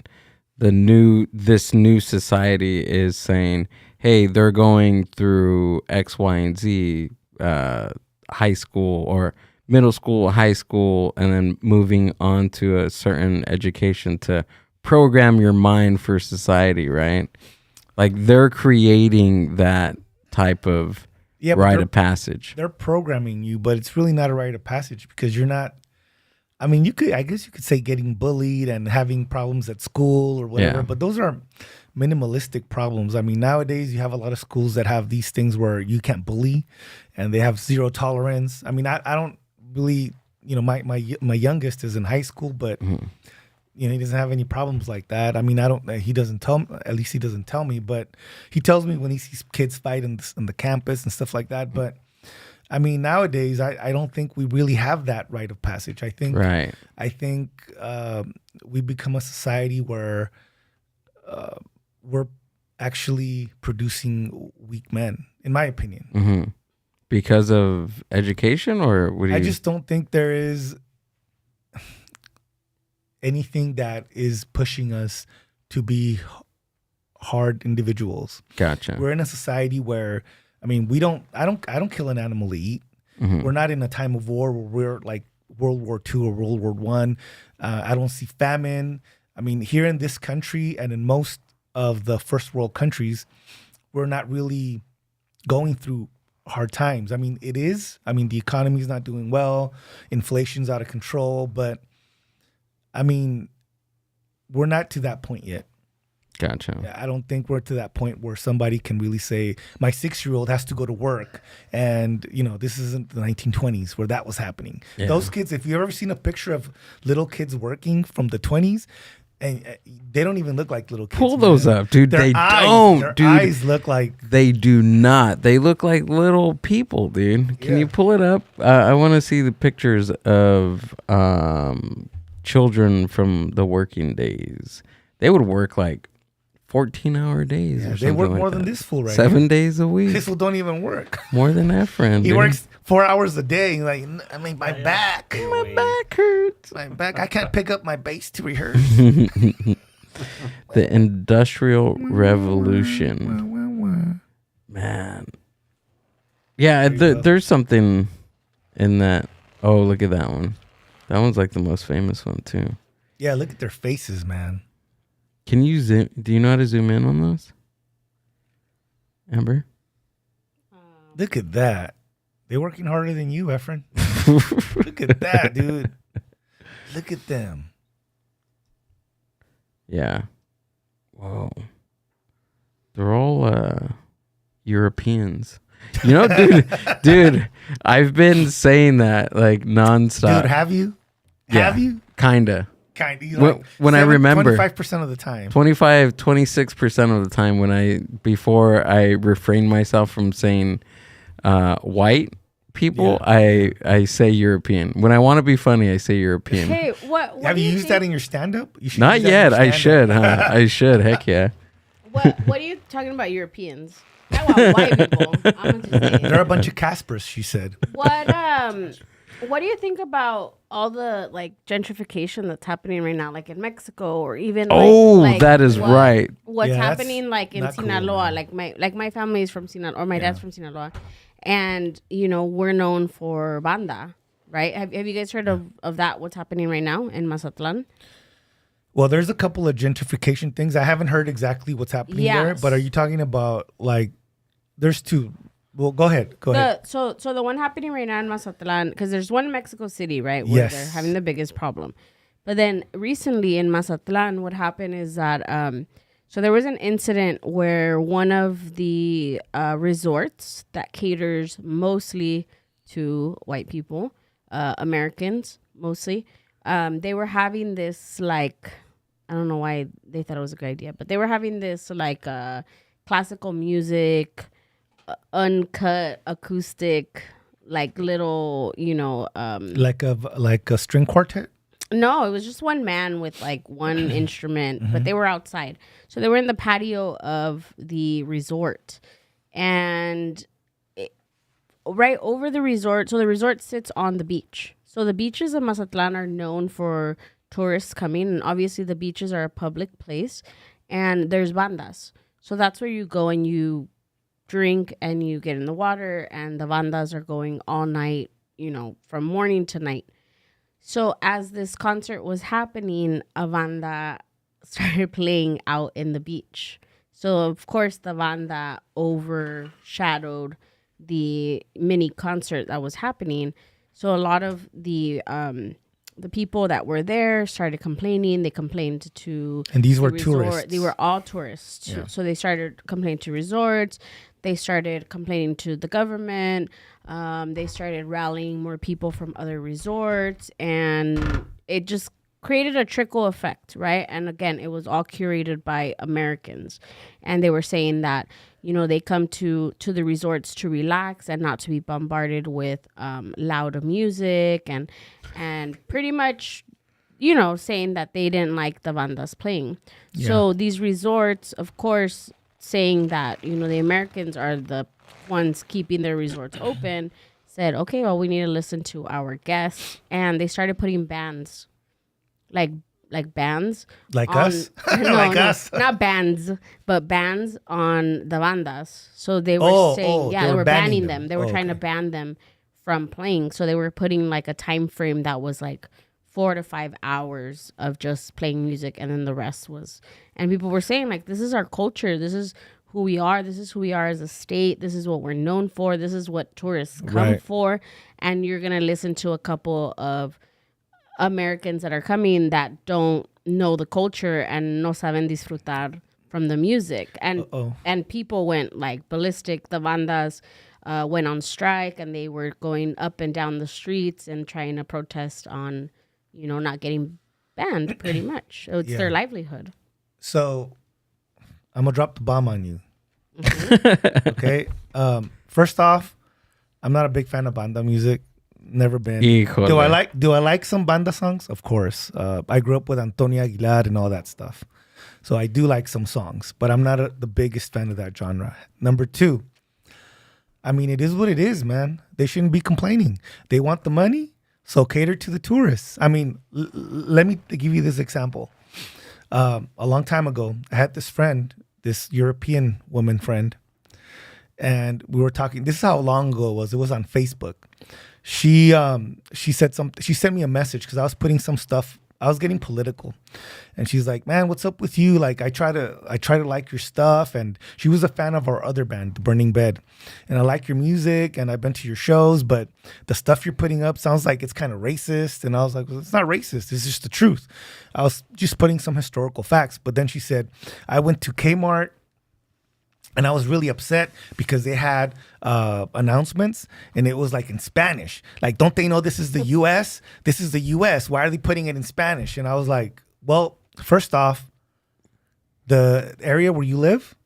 S2: this new society is saying, hey, they're going through X, Y, and Z, high school or middle school, high school, and then moving on to a certain education to program your mind for society, right? Like they're creating that type of
S4: Yeah, but
S2: rite
S4: they're-
S2: of passage.
S4: They're programming you, but it's really not a rite of passage because you're not. I mean, I guess you could say getting bullied and having problems at school or whatever,
S2: Yeah.
S4: but those are minimalistic problems. I mean, nowadays you have a lot of schools that have these things where you can't bully and they have zero tolerance. I mean, I don't really, my youngest is in high school, but he doesn't have any problems like that. I mean, he doesn't tell me, at least he doesn't tell me, but he tells me when he sees kids fight in the campus and stuff like that. But I mean, nowadays, I don't think we really have that rite of passage. I think we become a society where we're actually producing weak men, in my opinion.
S2: Mm-hmm. Because of education, or what do you?
S4: I just don't think there is anything that is pushing us to be hard individuals.
S2: Gotcha.
S4: We're in a society where, I mean, I don't kill an animal to eat.
S2: Mhm.
S4: We're not in a time of war where we're like World War II or World War I. I don't see famine. I mean, here in this country and in most of the first world countries, we're not really going through hard times. I mean, the economy is not doing well. Inflation's out of control. But, I mean, we're not to that point yet.
S2: Gotcha.
S4: I don't think we're to that point where somebody can really say, my 6-year-old has to go to work. And, this isn't the 1920s where that was happening.
S2: Yeah.
S4: Those kids, if you've ever seen a picture of little kids working from the 20s, and they don't even look like little kids.
S2: Pull those
S4: man.
S2: up, dude.
S4: Their
S2: They
S4: eyes,
S2: don't,
S4: their
S2: dude.
S4: eyes look like.
S2: They do not. They look like little people, dude. Can
S4: Yeah.
S2: you pull it up? I want to see the pictures of children from the working days. They would work like 14-hour days.
S4: Yeah,
S2: or
S4: they
S2: something
S4: work
S2: like
S4: more
S2: that.
S4: than this fool right
S2: 7
S4: here.
S2: days a week.
S4: This fool don't even work.
S2: More than Efren.
S4: He
S2: dude.
S4: works 4 hours a day. He's like, I mean, my back.
S2: My back hurts.
S4: My back. I can't pick up my bass to rehearse.
S2: The Industrial Revolution. Man. Yeah, there's something in that. Oh, look at that one. That one's like the most famous one too.
S4: Yeah, look at their faces, man.
S2: Can you zoom? Do you know how to zoom in on those? Amber?
S4: Look at that. They're working harder than you, Efren. Look at that, dude. Look at them.
S2: Yeah. Whoa. They're all Europeans. You know, dude, I've been saying that like nonstop.
S4: Dude, have you?
S2: Yeah,
S4: Have you?
S2: Kinda.
S4: Kind of.
S2: When I remember.
S4: 25% of the time.
S2: 26% of the time before I refrain myself from saying white people, I say European. When I want to be funny, I say European.
S1: Hey, what
S4: Have
S1: do
S4: you
S1: you
S4: used
S1: think-
S4: that in your stand-up? You should
S2: Not
S4: use that in
S2: yet.
S4: your
S2: I
S4: stand-up.
S2: should, huh? I should. Heck yeah.
S1: What are you talking about, Europeans? I want white people. I'm just saying.
S4: They're a bunch of Caspers, she said.
S1: What do you think about all the like gentrification that's happening right now, like in Mexico or even
S2: that is right.
S1: What's
S4: Yeah, that's
S1: happening like in
S4: not cool,
S1: Sinaloa?
S4: man.
S1: Like my family is from Sinaloa, or my dad's from Sinaloa, and we're known for banda, right? Have you guys heard of that? What's happening right now in Mazatlan?
S4: Well, there's a couple of gentrification things. I haven't heard exactly what's happening there,
S1: Yes.
S4: but are you talking about like there's two? Well, go ahead.
S1: So the one happening right now in Mazatlan, because there's one in Mexico City, right, where
S4: Yes.
S1: they're having the biggest problem. But then recently in Mazatlan, what happened is that so there was an incident where one of the resorts that caters mostly to white people, Americans mostly, they were having this like, I don't know why they thought it was a good idea, but they were having this like classical music, uncut acoustic, like little,
S4: like a string quartet.
S1: no, it was just one man with like one instrument, but they were outside. So they were in the patio of the resort. And right over the resort, so the resort sits on the beach. So the beaches of Mazatlan are known for tourists coming. And obviously the beaches are a public place. And there's bandas. So that's where you go and you drink and you get in the water. And the bandas are going all night, from morning to night. So as this concert was happening, a banda started playing out in the beach. So of course the banda overshadowed the mini concert that was happening. So a lot of the people that were there started complaining. They complained to
S4: And these
S1: the
S4: were
S1: resort.
S4: tourists.
S1: They were all tourists.
S4: Yeah.
S1: So they started complaining to resorts. They started complaining to the government. They started rallying more people from other resorts. And it just created a trickle effect, right? And again, it was all curated by Americans. And they were saying that, they come to the resorts to relax and not to be bombarded with loud music and pretty much, saying that they didn't like the bandas playing.
S4: Yeah.
S1: So these resorts, of course, saying that, the Americans are the ones keeping their resorts open, said, okay, well, we need to listen to our guests. And they started putting bands, like bands.
S4: Like
S1: on-
S4: us?
S1: No,
S4: Like
S1: no,
S4: us?
S1: not bands, but bands on the bandas. So they were saying, they were banning them. They were trying to ban them from playing. So they were putting like a time frame that was like 4 to 5 hours of just playing music, and then the rest was, and people were saying like, this is our culture, this is who we are, this is who we are as a state, this is what we're known for, this is what tourists come for, and you're gonna listen to a couple of Americans that are coming that don't know the culture and no saben disfrutar from the music, and people went like ballistic. The bandas went on strike, and they were going up and down the streets and trying to protest on not getting banned, pretty much. So it's their livelihood.
S4: So I'm gonna drop the bomb on you. Okay. First off, I'm not a big fan of banda music. Never been.
S2: Híjole.
S4: Do I like some banda songs? Of course. I grew up with Antonio Aguilar and all that stuff. So I do like some songs, but I'm not the biggest fan of that genre. Number two, I mean, it is what it is, man. They shouldn't be complaining. They want the money, so cater to the tourists. I mean, let me give you this example. A long time ago, I had this friend, this European woman friend, and we were talking. This is how long ago it was. It was on Facebook. she said something. She sent me a message because I was putting some stuff. I was getting political, and she's like, "Man, what's up with you? Like, I try to like your stuff." And she was a fan of our other band, The Burning Bed, and I like your music, and I've been to your shows, but the stuff you're putting up sounds like it's kind of racist. And I was like, "Well, it's not racist. It's just the truth." I was just putting some historical facts. But then she said, "I went to Kmart." And I was really upset because they had announcements and it was like in Spanish. Like, don't they know this is the U.S.? This is the U.S. Why are they putting it in Spanish? And I was like, well, first off, the area where you live,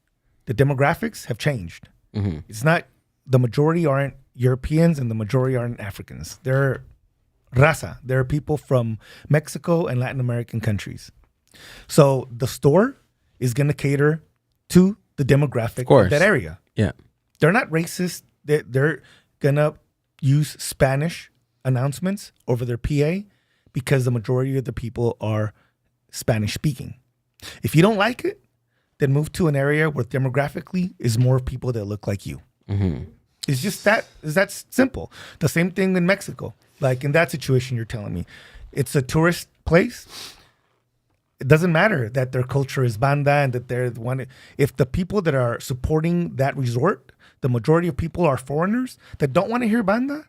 S4: the demographics have changed.
S2: Mm-hmm.
S4: It's not, the majority aren't Europeans and the majority aren't Africans. They're raza. They're people from Mexico and Latin American countries. So the store is going to cater to the demographic of that area.
S2: Yeah.
S4: They're not racist. They're going to use Spanish announcements over their PA because the majority of the people are Spanish speaking. If you don't like it, then move to an area where demographically is more people that look like you.
S2: Mm-hmm.
S4: It's just that's simple. The same thing in Mexico. Like in that situation you're telling me. It's a tourist place. It doesn't matter that their culture is banda and that they're the one. If the people that are supporting that resort, the majority of people are foreigners that don't want to hear banda,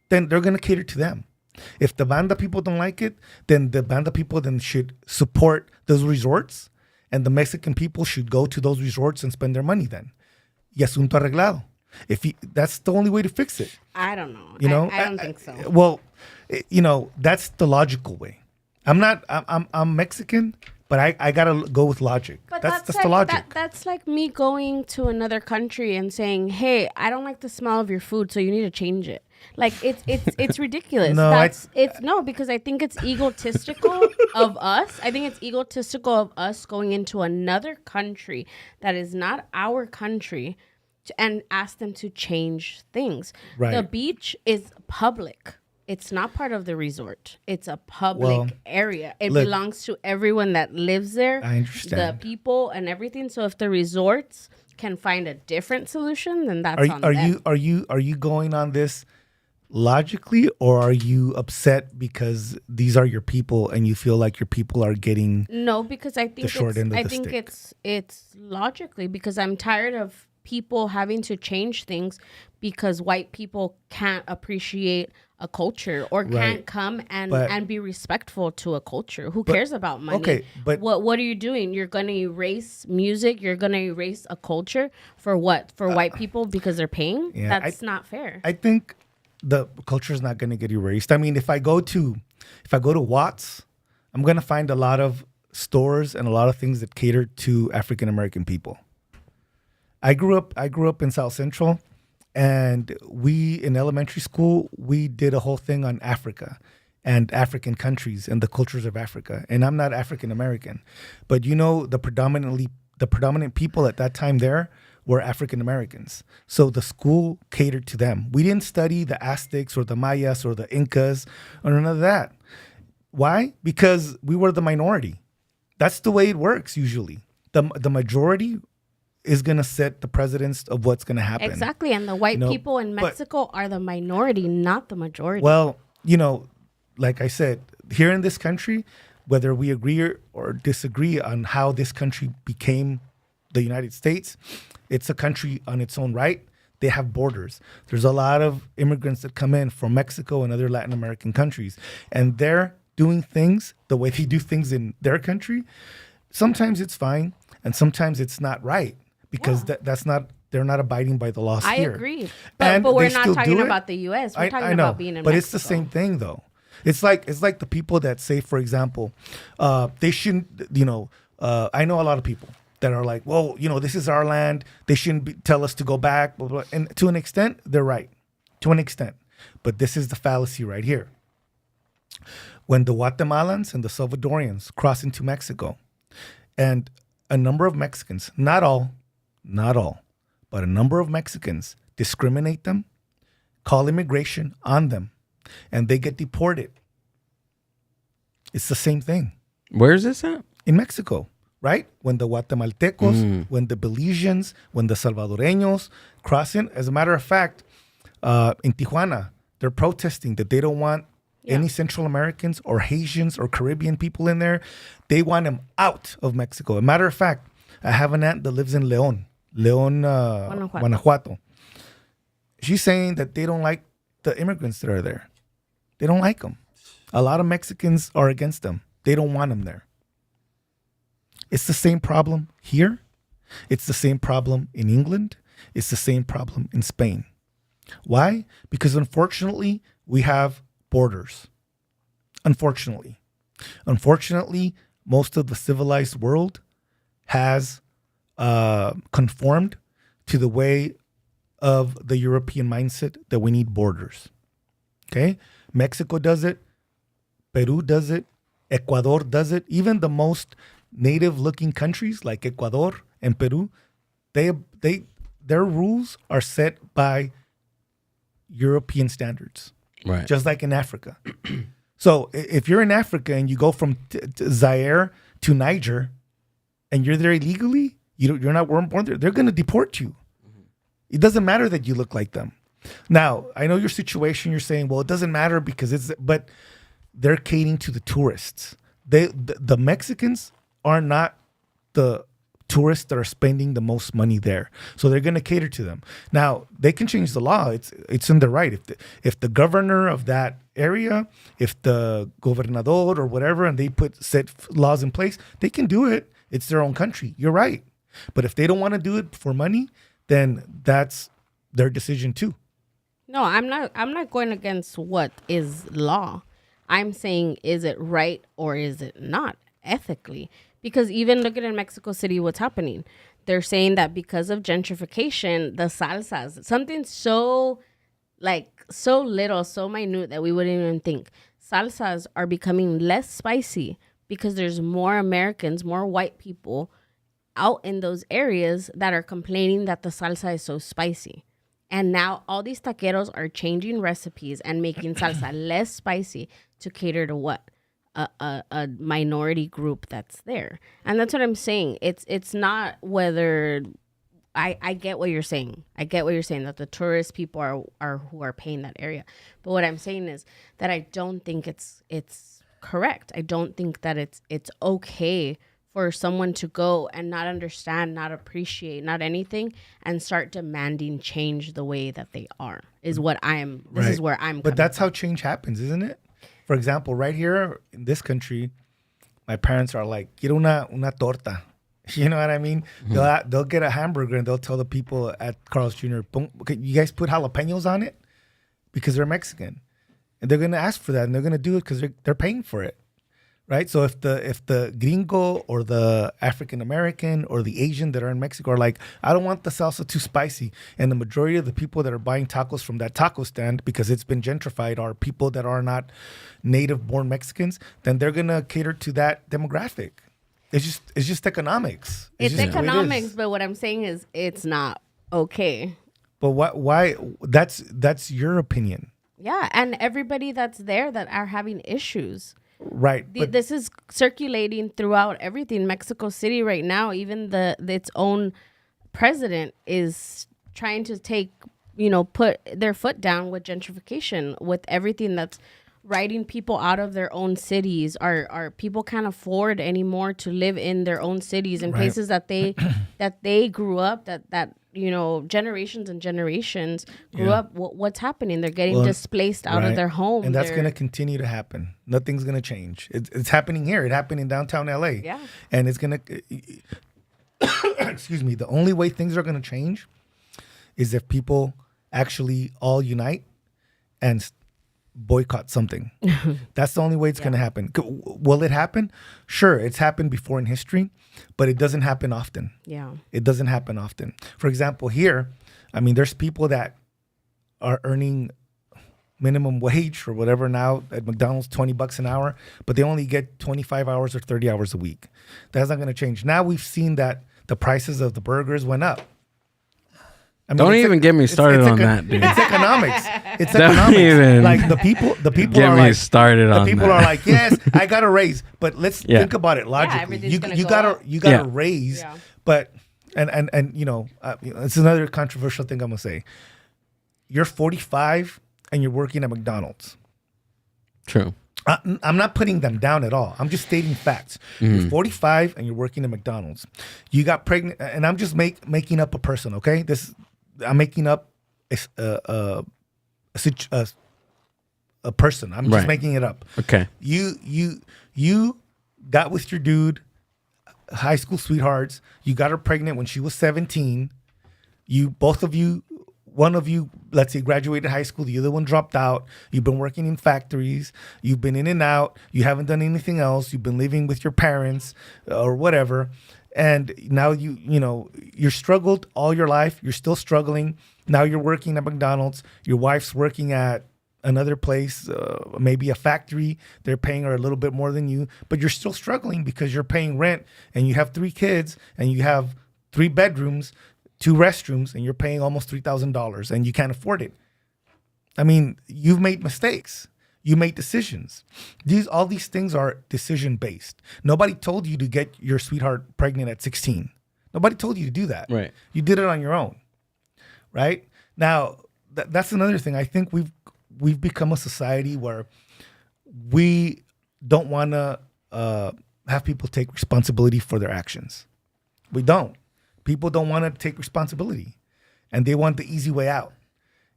S4: then they're going to cater to them. If the banda people don't like it, then the banda people then should support those resorts, and the Mexican people should go to those resorts and spend their money then. Y asunto arreglado. That's the only way to fix it.
S1: I don't know.
S4: You know,
S1: I don't think so.
S4: Well, you know, that's the logical way. I'm Mexican, but I gotta go with logic.
S1: But
S4: that's
S1: like,
S4: the logic.
S1: That's like me going to another country and saying, "Hey, I don't like the smell of your food, so you need to change it." Like it's ridiculous.
S4: No,
S1: because I think it's egotistical of us. I think it's egotistical of us going into another country that is not our country and ask them to change things.
S4: Right.
S1: The beach is public. It's not part of the resort. It's a public area. It belongs to everyone that lives there.
S4: I understand.
S1: The people and everything. So if the resorts can find a different solution, then that's on them.
S4: Are you going on this logically, or are you upset because these are your people and you feel like your people are getting
S1: No, because I think it's logically, because I'm tired of people having to change things because white people can't appreciate a culture or can't come and be respectful to a culture. Who cares about money?
S4: Okay, but
S1: what are you doing? You're going to erase music. You're going to erase a culture for what? For white people because they're paying?
S4: Yeah,
S1: That's not fair.
S4: I think the culture is not going to get erased. I mean, if I go to Watts, I'm going to find a lot of stores and a lot of things that cater to African American people. I grew up in South Central, and in elementary school, we did a whole thing on Africa and African countries and the cultures of Africa. And I'm not African American, but you know, the predominant people at that time there were African Americans. So the school catered to them. We didn't study the Aztecs or the Mayas or the Incas or none of that. Why? Because we were the minority. That's the way it works usually. The majority is going to set the precedence of what's going to happen.
S1: Exactly. And the white people in Mexico are the minority, not the majority.
S4: Well, you know, like I said, here in this country, whether we agree or disagree on how this country became the United States, it's a country on its own right. They have borders. There's a lot of immigrants that come in from Mexico and other Latin American countries, and they're doing things the way they do things in their country. Sometimes it's fine, and sometimes it's not right. Because they're not abiding by the laws here.
S1: I agree. But we're not talking about the U.S. We're talking about being in Mexico.
S4: But it's the same thing, though. It's like the people that say, for example, they shouldn't, you know, I know a lot of people that are like, well, you know, this is our land. They shouldn't tell us to go back. Blah, blah. And to an extent, they're right. To an extent. But this is the fallacy right here. When the Guatemalans and the Salvadorians cross into Mexico, and a number of Mexicans, not all, but a number of Mexicans discriminate them, call immigration on them, and they get deported. It's the same thing.
S2: Where is this at?
S4: In Mexico, right? When the Guatemaltecos, when the Belizeans, when the Salvadoreños cross in. As a matter of fact, in Tijuana, They're protesting that they don't want any Central Americans or Haitians or Caribbean people in there. They want them out of Mexico. As a matter of fact, I have an aunt that lives in León, Guanajuato. She's saying that they don't like the immigrants that are there. They don't like them. A lot of Mexicans are against them. They don't want them there. It's the same problem here. It's the same problem in England. It's the same problem in Spain. Why? Because unfortunately, we have borders. Unfortunately, most of the civilized world has conformed to the way of the European mindset that we need borders. Okay? Mexico does it. Peru does it. Ecuador does it. Even the most native-looking countries like Ecuador and Peru, their rules are set by European standards.
S2: Right.
S4: Just like in Africa. So if you're in Africa and you go from Zaire to Niger and you're there illegally, you're not born there, they're going to deport you. It doesn't matter that you look like them. Now, I know your situation. You're saying, well, it doesn't matter because but they're catering to the tourists. The Mexicans are not the tourists that are spending the most money there. So they're going to cater to them. Now, they can change the law. It's in their right. If the governor of that area, if the gobernador or whatever, and they set laws in place, they can do it. It's their own country. You're right. But if they don't want to do it for money, then that's their decision too.
S1: No, I'm not going against what is law. I'm saying, is it right or is it not ethically? Because even looking at Mexico City, what's happening? They're saying that because of gentrification, the salsas, something so little, so minute that we wouldn't even think, salsas are becoming less spicy because there's more Americans, more white people out in those areas that are complaining that the salsa is so spicy. And now all these taqueros are changing recipes and making salsa less spicy to cater to what? A minority group that's there. And that's what I'm saying. It's not whether I get what you're saying. I get what you're saying, that the tourist people are who are paying that area. But what I'm saying is that I don't think it's correct. I don't think that it's okay for someone to go and not understand, not appreciate, not anything, and start demanding change the way that they are. Is what this is where I'm.
S4: But that's how change happens, isn't it? For example, right here in this country, my parents are like, quiero una torta. You know what I mean? Mm-hmm. They'll get a hamburger and they'll tell the people at Carl's Jr., you guys put jalapenos on it? Because they're Mexican. And they're going to ask for that and they're going to do it because they're paying for it. Right? So if the gringo or the African American or the Asian that are in Mexico are like, I don't want the salsa too spicy, and the majority of the people that are buying tacos from that taco stand because it's been gentrified are people that are not native born Mexicans, then they're gonna cater to that demographic. It's just economics.
S1: It's economics, but what I'm saying is it's not okay.
S4: But why that's your opinion.
S1: Yeah, and everybody that's there that are having issues.
S4: Right.
S1: This is circulating throughout everything. Mexico City right now, even its own president is trying to put their foot down with gentrification, with everything that's writing people out of their own cities. Our people can't afford anymore to live in their own cities and places that they grew up, that generations and generations grew up. What's happening? They're getting displaced out of their home.
S4: And that's going to continue to happen. Nothing's going to change. It's happening here. It happened in downtown LA.
S1: Yeah.
S4: And it's going to, excuse me, the only way things are going to change is if people actually all unite and boycott something. That's the only way it's going to happen. Will it happen? Sure, it's happened before in history, but it doesn't happen often.
S1: Yeah.
S4: It doesn't happen often. For example, here, I mean, there's people that are earning minimum wage or whatever now at McDonald's, $20 an hour, but they only get 25 hours or 30 hours a week. That's not going to change. Now we've seen that the prices of the burgers went up. I mean,
S2: don't even get me started on that, dude.
S4: It's economics. It's
S2: don't
S4: economics.
S2: Even
S4: like the people
S2: get
S4: are
S2: me
S4: like
S2: started on
S4: the people
S2: that.
S4: are like, yes, I got a raise, but let's think about it logically. You got a raise, but and it's another controversial thing I'm gonna say. You're 45 and you're working at McDonald's.
S2: True.
S4: I'm not putting them down at all. I'm just stating facts. You're 45 and you're working at McDonald's. You got pregnant, and I'm just making up a person. Okay, I'm making up a person. I'm just making it up.
S2: Okay.
S4: You got with your dude, high school sweethearts. You got her pregnant when she was 17. One of you, let's say, graduated high school. The other one dropped out. You've been working in factories. You've been in and out. You haven't done anything else. You've been living with your parents or whatever. And now you're struggled all your life. You're still struggling. Now you're working at McDonald's. Your wife's working at another place, maybe a factory. They're paying her a little bit more than you, but you're still struggling because you're paying rent and you have 3 kids and you have 3 bedrooms, 2 restrooms, and you're paying almost $3,000 and you can't afford it. I mean, you've made mistakes. You made decisions. All these things are decision based. Nobody told you to get your sweetheart pregnant at 16. Nobody told you to do that.
S2: Right.
S4: You did it on your own. Right? Now, that's another thing. I think we've become a society where we don't want to have people take responsibility for their actions. We don't. People don't want to take responsibility, and they want the easy way out.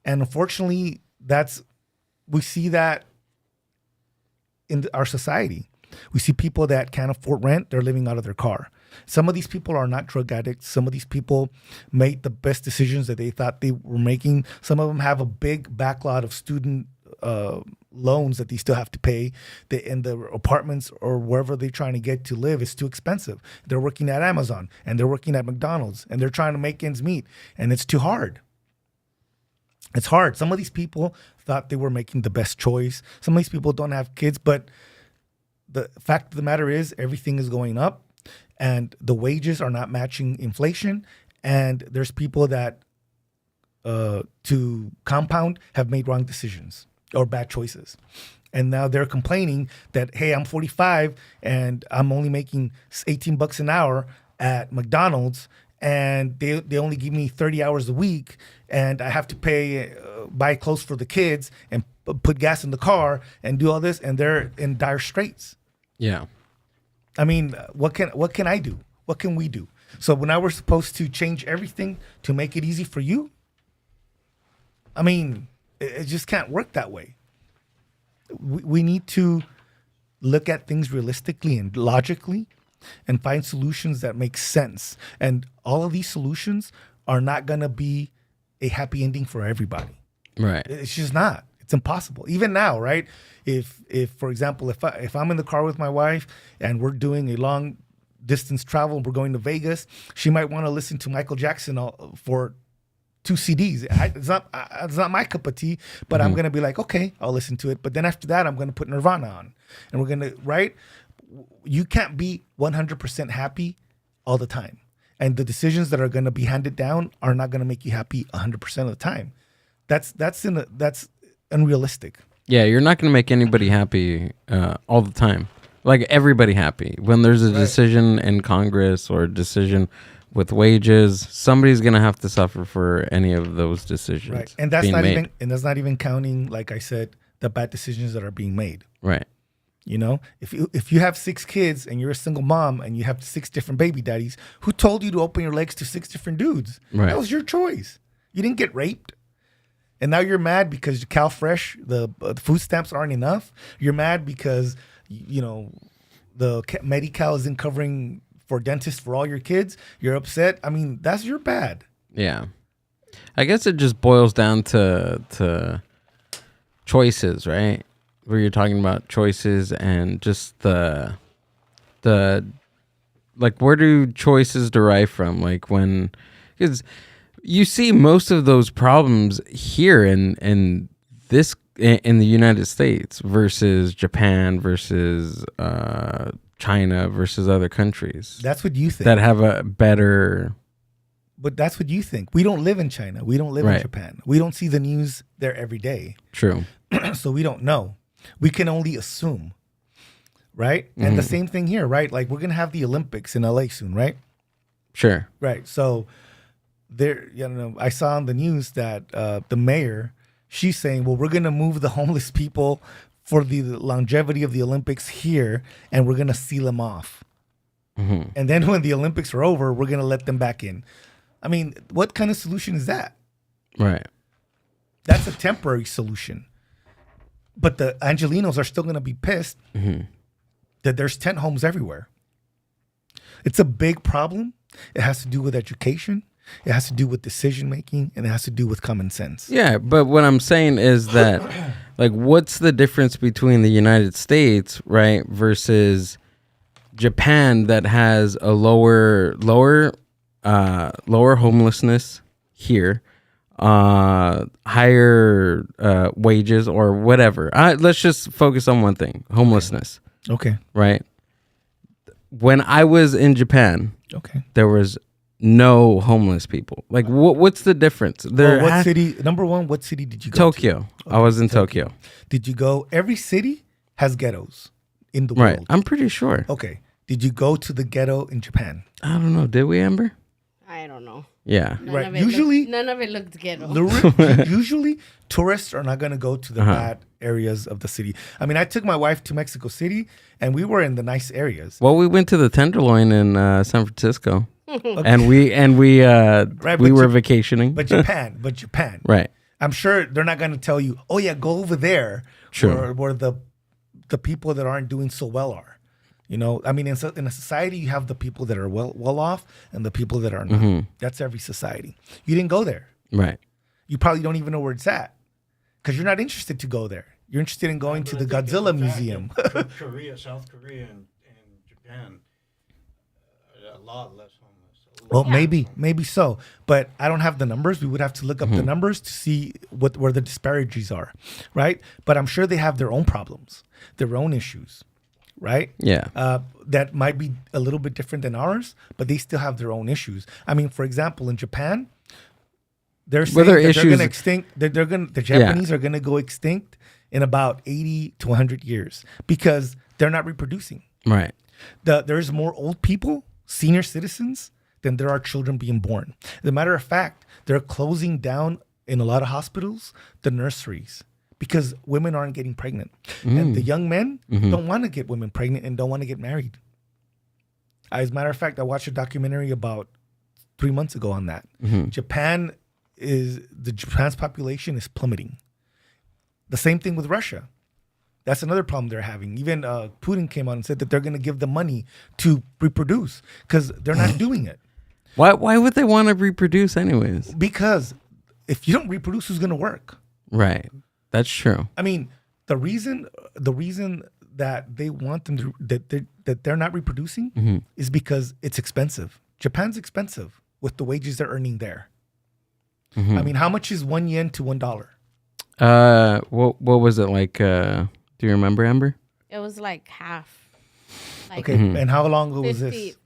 S4: And unfortunately, we see that in our society. We see people that can't afford rent, they're living out of their car. Some of these people are not drug addicts. Some of these people made the best decisions that they thought they were making. Some of them have a big backlog of student loans that they still have to pay. In the apartments or wherever they're trying to get to live is too expensive. They're working at Amazon and they're working at McDonald's and they're trying to make ends meet, and it's too hard. It's hard. Some of these people thought they were making the best choice. Some of these people don't have kids, but the fact of the matter is everything is going up and the wages are not matching inflation. And there's people that, to compound, have made wrong decisions or bad choices. And now they're complaining that, hey, I'm 45 and I'm only making $18 an hour at McDonald's, and they only give me 30 hours a week, and I have to buy clothes for the kids and put gas in the car and do all this, and they're in dire straits.
S2: Yeah.
S4: I mean, what can I do? What can we do? So when we're supposed to change everything to make it easy for you, I mean, it just can't work that way. We need to look at things realistically and logically and find solutions that make sense. And all of these solutions are not going to be a happy ending for everybody.
S2: Right.
S4: It's just not. It's impossible. Even now, right? If for example, if I'm in the car with my wife and we're doing a long distance travel, we're going to Vegas, she might want to listen to Michael Jackson for 2 CDs. It's not my cup of tea, but I'm going to be like, okay, I'll listen to it. But then after that, I'm going to put Nirvana on, and we're going to, right? You can't be 100% happy all the time. And the decisions that are going to be handed down are not going to make you happy 100% of the time. That's unrealistic.
S2: Yeah, you're not going to make anybody happy all the time. Like everybody happy. When there's a decision in Congress or a decision with wages, somebody's going to have to suffer for any of those decisions.
S4: Right. And that's not even counting, like I said, the bad decisions that are being made.
S2: Right.
S4: You know, if you have 6 kids and you're a single mom and you have 6 different baby daddies, who told you to open your legs to 6 different dudes?
S2: Right.
S4: That was your choice. You didn't get raped. And now you're mad because CalFresh, the food stamps aren't enough. You're mad because, you know, the Medi-Cal isn't covering for dentists for all your kids. You're upset. I mean, that's your bad.
S2: Yeah. I guess it just boils down to choices, right? Where you're talking about choices and just the like, where do choices derive from? Like because you see most of those problems here in the United States versus Japan versus China versus other countries.
S4: That's what you think.
S2: That have a better.
S4: But that's what you think. We don't live in China. We don't live in Japan. We don't see the news there every day.
S2: True.
S4: So we don't know. We can only assume, right? And the same thing here, right? Like, we're going to have the Olympics in LA soon, right?
S2: Sure.
S4: Right. So I saw on the news that the mayor, She's saying, well, we're going to move the homeless people for the longevity of the Olympics here, and we're going to seal them off.
S2: Mm-hmm.
S4: And then when the Olympics are over, we're going to let them back in. I mean, what kind of solution is that?
S2: Right.
S4: That's a temporary solution. But the Angelinos are still going to be pissed that there's tent homes everywhere. It's a big problem. It has to do with education. It has to do with decision making, and it has to do with common sense.
S2: Yeah, but what I'm saying is that, like, what's the difference between the United States, right, versus Japan that has a lower homelessness here, higher wages or whatever. Let's just focus on one thing: homelessness.
S4: Okay.
S2: Right. When I was in Japan, there was no homeless people. Like, what's the difference?
S4: What city? Number one, what city did you go
S2: Tokyo.
S4: to?
S2: I was in Tokyo.
S4: Did you go? Every city has ghettos in the world.
S2: Right. I'm pretty sure.
S4: Okay. Did you go to the ghetto in Japan?
S2: I don't know. Did we, Amber?
S1: I don't know.
S2: Yeah.
S4: Right. Usually,
S1: none of it looked ghetto.
S4: Usually, tourists are not going to go to the bad areas of the city. I mean, I took my wife to Mexico City, and we were in the nice areas.
S2: Well, we went to the Tenderloin in San Francisco, and we were vacationing.
S4: But Japan,
S2: Right.
S4: I'm sure they're not going to tell you, oh yeah, go over there, where the people that aren't doing so well are. You know, I mean, in a society, you have the people that are well off and the people that are not.
S2: Mm-hmm.
S4: That's every society. You didn't go there.
S2: Right.
S4: You probably don't even know where it's at because you're not interested to go there. You're interested in going to the Godzilla Museum.
S5: Korea, South Korea, and Japan, a lot less homeless.
S4: Well, maybe so, but I don't have the numbers. We would have to look up the numbers to see where the disparities are, right? But I'm sure they have their own problems, their own issues. Right?
S2: Yeah.
S4: That might be a little bit different than ours, but they still have their own issues. I mean, for example, in Japan, they're saying that they're going to extinct. The Japanese are going to go extinct in about 80 to 100 years because they're not reproducing.
S2: Right.
S4: There's more old people, senior citizens, than there are children being born. As a matter of fact, they're closing down in a lot of hospitals the nurseries. Because women aren't getting pregnant. And the young men don't want to get women pregnant and don't want to get married. As a matter of fact, I watched a documentary about 3 months ago on that. Japan's population is plummeting. The same thing with Russia. That's another problem they're having. Even Putin came out and said that they're going to give them money to reproduce because they're not doing it.
S2: Why would they want to reproduce anyways?
S4: Because if you don't reproduce, who's going to work?
S2: Right. That's true.
S4: I mean, the reason that they want them to that they're not reproducing is because it's expensive. Japan's expensive with the wages they're earning there. I mean, how much is 1 yen to $1?
S2: What was it like? Do you remember, Amber?
S1: It was like half. Like
S4: Okay, and how long ago was
S1: 50.
S4: this?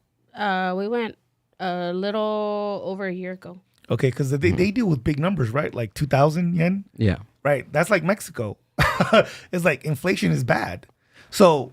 S1: We went a little over a year ago.
S4: Okay, because they deal with big numbers, right? Like 2,000 yen.
S2: Yeah.
S4: Right. That's like Mexico. It's like inflation is bad. So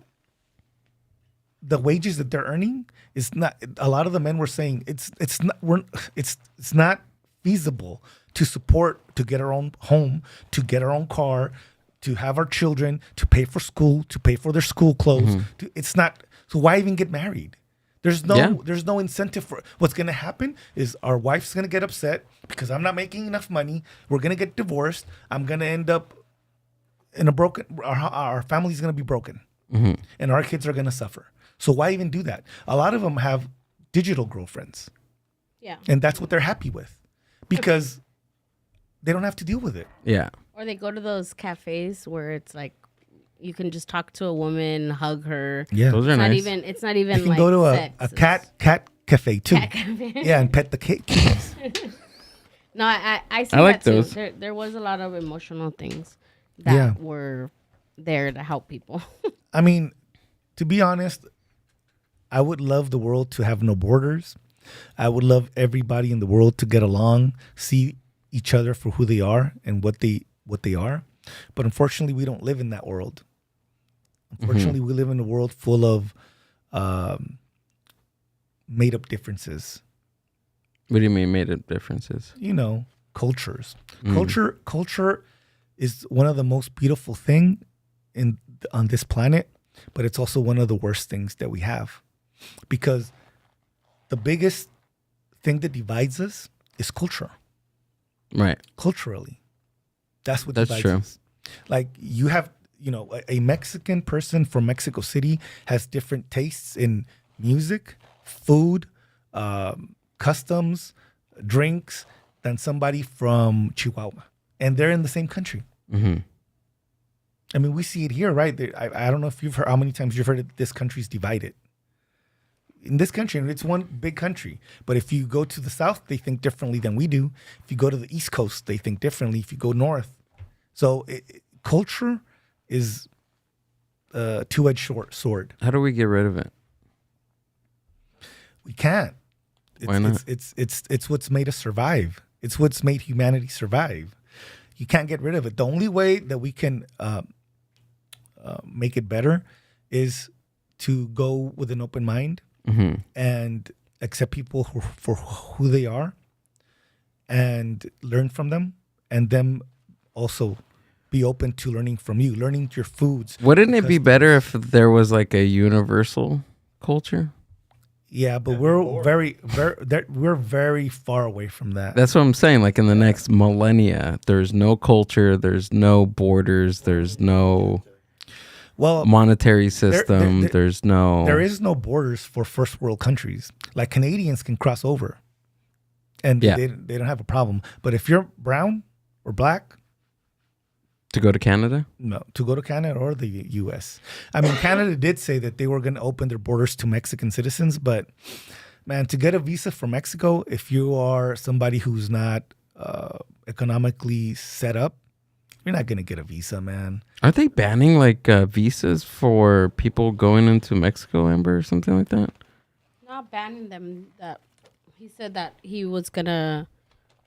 S4: the wages that they're earning is not. A lot of the men were saying it's not feasible to get our own home, to get our own car, to have our children, to pay for school, to pay for their school clothes. It's not. So why even get married? There's no incentive for what's going to happen is our wife's going to get upset because I'm not making enough money. We're going to get divorced. I'm going to end up in a broken, our family's going to be broken and our kids are going to suffer. So why even do that? A lot of them have digital girlfriends.
S1: Yeah.
S4: And that's what they're happy with because they don't have to deal with it.
S2: Yeah.
S1: Or they go to those cafes where it's like you can just talk to a woman, hug her.
S4: Yeah.
S2: Those are nice.
S1: It's not even
S4: You can
S1: like
S4: go to
S1: sex.
S4: a cat cafe too.
S1: Cat cafe.
S4: Yeah, and pet the kitties.
S1: No, I see
S2: I like
S1: that
S2: those.
S1: too. There was a lot of emotional things that were there to help people.
S4: I mean, to be honest, I would love the world to have no borders. I would love everybody in the world to get along, see each other for who they are and what they are. But unfortunately, we don't live in that world. Unfortunately, we live in a world full of made-up differences.
S2: What do you mean made up differences?
S4: You know, cultures. Culture is one of the most beautiful thing on this planet, but it's also one of the worst things that we have, because the biggest thing that divides us is culture.
S2: Right.
S4: Culturally, that's what
S2: That's
S4: divides
S2: true.
S4: us. Like you have, a Mexican person from Mexico City has different tastes in music, food, customs, drinks than somebody from Chihuahua, and they're in the same country.
S2: Mm-hmm.
S4: I mean, we see it here, right? I don't know if you've heard how many times you've heard that this country's divided. In this country, and it's one big country. But if you go to the south, they think differently than we do. If you go to the east coast, they think differently. If you go north, so culture is a two-edged sword.
S2: How do we get rid of it?
S4: We can't.
S2: Why not?
S4: It's what's made us survive. It's what's made humanity survive. You can't get rid of it. The only way that we can make it better is to go with an open mind.
S2: Mm-hmm.
S4: And accept people for who they are and learn from them, and them also be open to learning from you, learning your foods.
S2: Wouldn't it be better if there was like a universal culture?
S4: Yeah, but we're we're very far away from that.
S2: That's what I'm saying. Like in the next millennia, there's no culture, there's no borders, there's no monetary system. There's no.
S4: There is no borders for first world countries. Like Canadians can cross over, and they don't have a problem. But if you're brown or black,
S2: to go to Canada?
S4: No, to go to Canada or the U.S. I mean, Canada did say that they were going to open their borders to Mexican citizens, but man, to get a visa for Mexico, if you are somebody who's not economically set up, you're not going to get a visa, man.
S2: Are they banning like visas for people going into Mexico, Amber, or something like that?
S1: Not banning them. That he said that he was gonna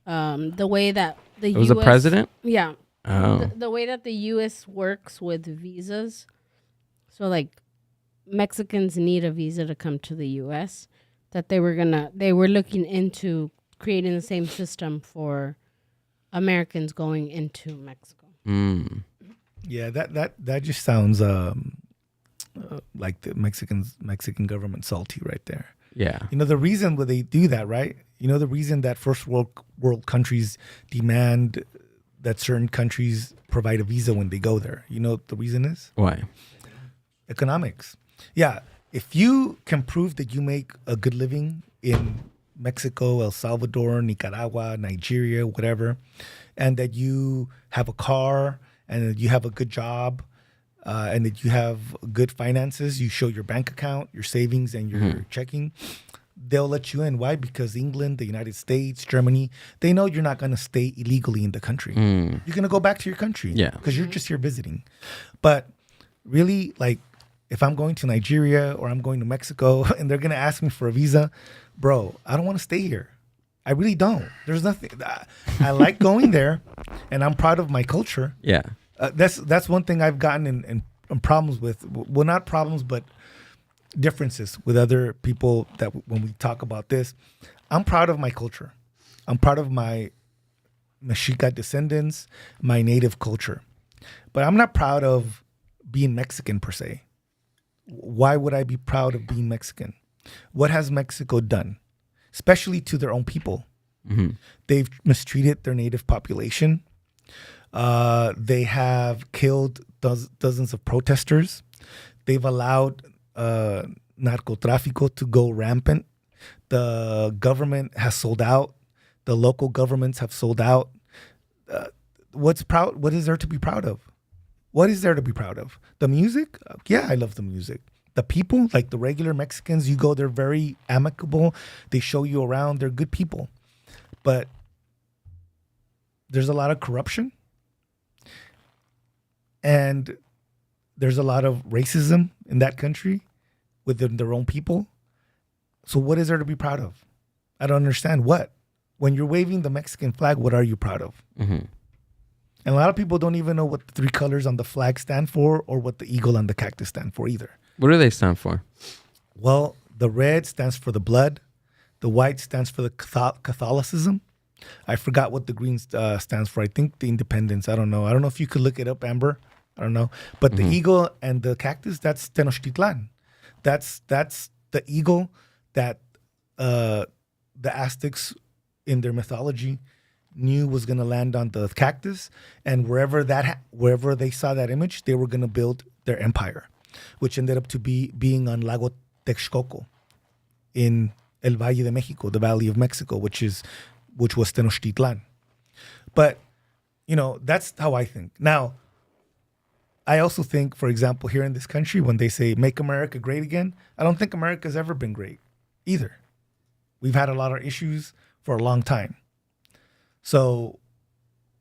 S1: the way that the
S2: It was a president?
S1: Yeah.
S2: Oh.
S1: The way that the U.S. works with visas, so like Mexicans need a visa to come to the U.S. That they were looking into creating the same system for Americans going into Mexico.
S2: Mm.
S4: Yeah, that just sounds like the Mexican government salty right there.
S2: Yeah.
S4: The reason why they do that, right? The reason that first world countries demand that certain countries provide a visa when they go there. You know what the reason is?
S2: Why?
S4: Economics. Yeah. If you can prove that you make a good living in Mexico, El Salvador, Nicaragua, Nigeria, whatever, and that you have a car and that you have a good job and that you have good finances, you show your bank account, your savings, and your checking, they'll let you in. Why? Because England, the United States, Germany, they know you're not going to stay illegally in the country. You're going to go back to your country.
S2: Yeah.
S4: Because you're just here visiting. But really, like, if I'm going to Nigeria or I'm going to Mexico and they're going to ask me for a visa, bro, I don't want to stay here. I really don't. There's nothing. I like going there, and I'm proud of my culture.
S2: Yeah.
S4: That's one thing I've gotten in problems with. Well, not problems, but differences with other people that when we talk about this. I'm proud of my culture. I'm proud of my Mexica descendants, my native culture. But I'm not proud of being Mexican per se. Why would I be proud of being Mexican? What has Mexico done? Especially to their own people.
S2: Mm-hmm.
S4: They've mistreated their native population. They have killed dozens of protesters. They've allowed narcotráfico to go rampant. The government has sold out. The local governments have sold out. What is there to be proud of? What is there to be proud of? The music? Yeah, I love the music. The people, like the regular Mexicans, you go, they're very amicable. They show you around. They're good people. But there's a lot of corruption. And there's a lot of racism in that country within their own people. So what is there to be proud of? I don't understand. What? When you're waving the Mexican flag, what are you proud of?
S2: Mm-hmm.
S4: And a lot of people don't even know what the three colors on the flag stand for or what the eagle and the cactus stand for either.
S2: What do they stand for?
S4: Well, the red stands for the blood. The white stands for the Catholicism. I forgot what the green stands for. I think the independence. I don't know. I don't know if you could look it up, Amber. I don't know. But the eagle and the cactus, that's Tenochtitlan. That's the eagle that the Aztecs in their mythology knew was going to land on the cactus, and wherever they saw that image, they were going to build their empire, which ended up to being on Lago Texcoco in El Valle de Mexico, the Valley of Mexico, which was Tenochtitlan. But that's how I think. Now, I also think, for example, here in this country, when they say "Make America Great Again," I don't think America's ever been great either. We've had a lot of issues for a long time. So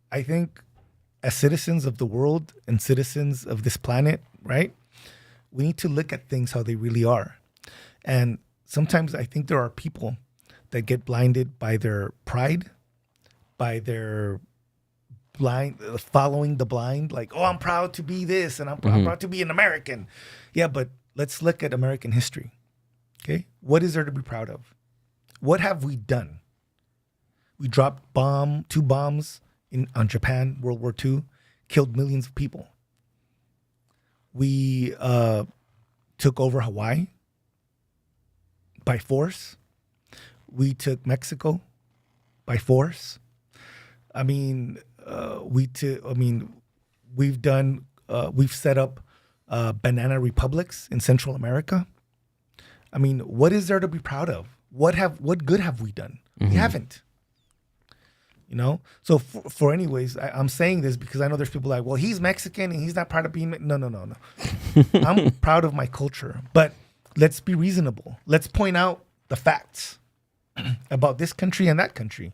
S4: I think as citizens of the world and citizens of this planet, right, we need to look at things how they really are. And sometimes I think there are people that get blinded by their pride, by their following the blind, like, oh, I'm proud to be this and I'm proud to be an American. Yeah, but let's look at American history. Okay? What is there to be proud of? What have we done? We dropped 2 bombs on Japan, World War II, killed millions of people. We took over Hawaii by force. We took Mexico by force. I mean, we've set up banana republics in Central America. I mean, what is there to be proud of? What good have we done? We haven't. So for anyways, I'm saying this because I know there's people like, well, he's Mexican and he's not proud of being. No. I'm proud of my culture, but let's be reasonable. Let's point out the facts about this country and that country.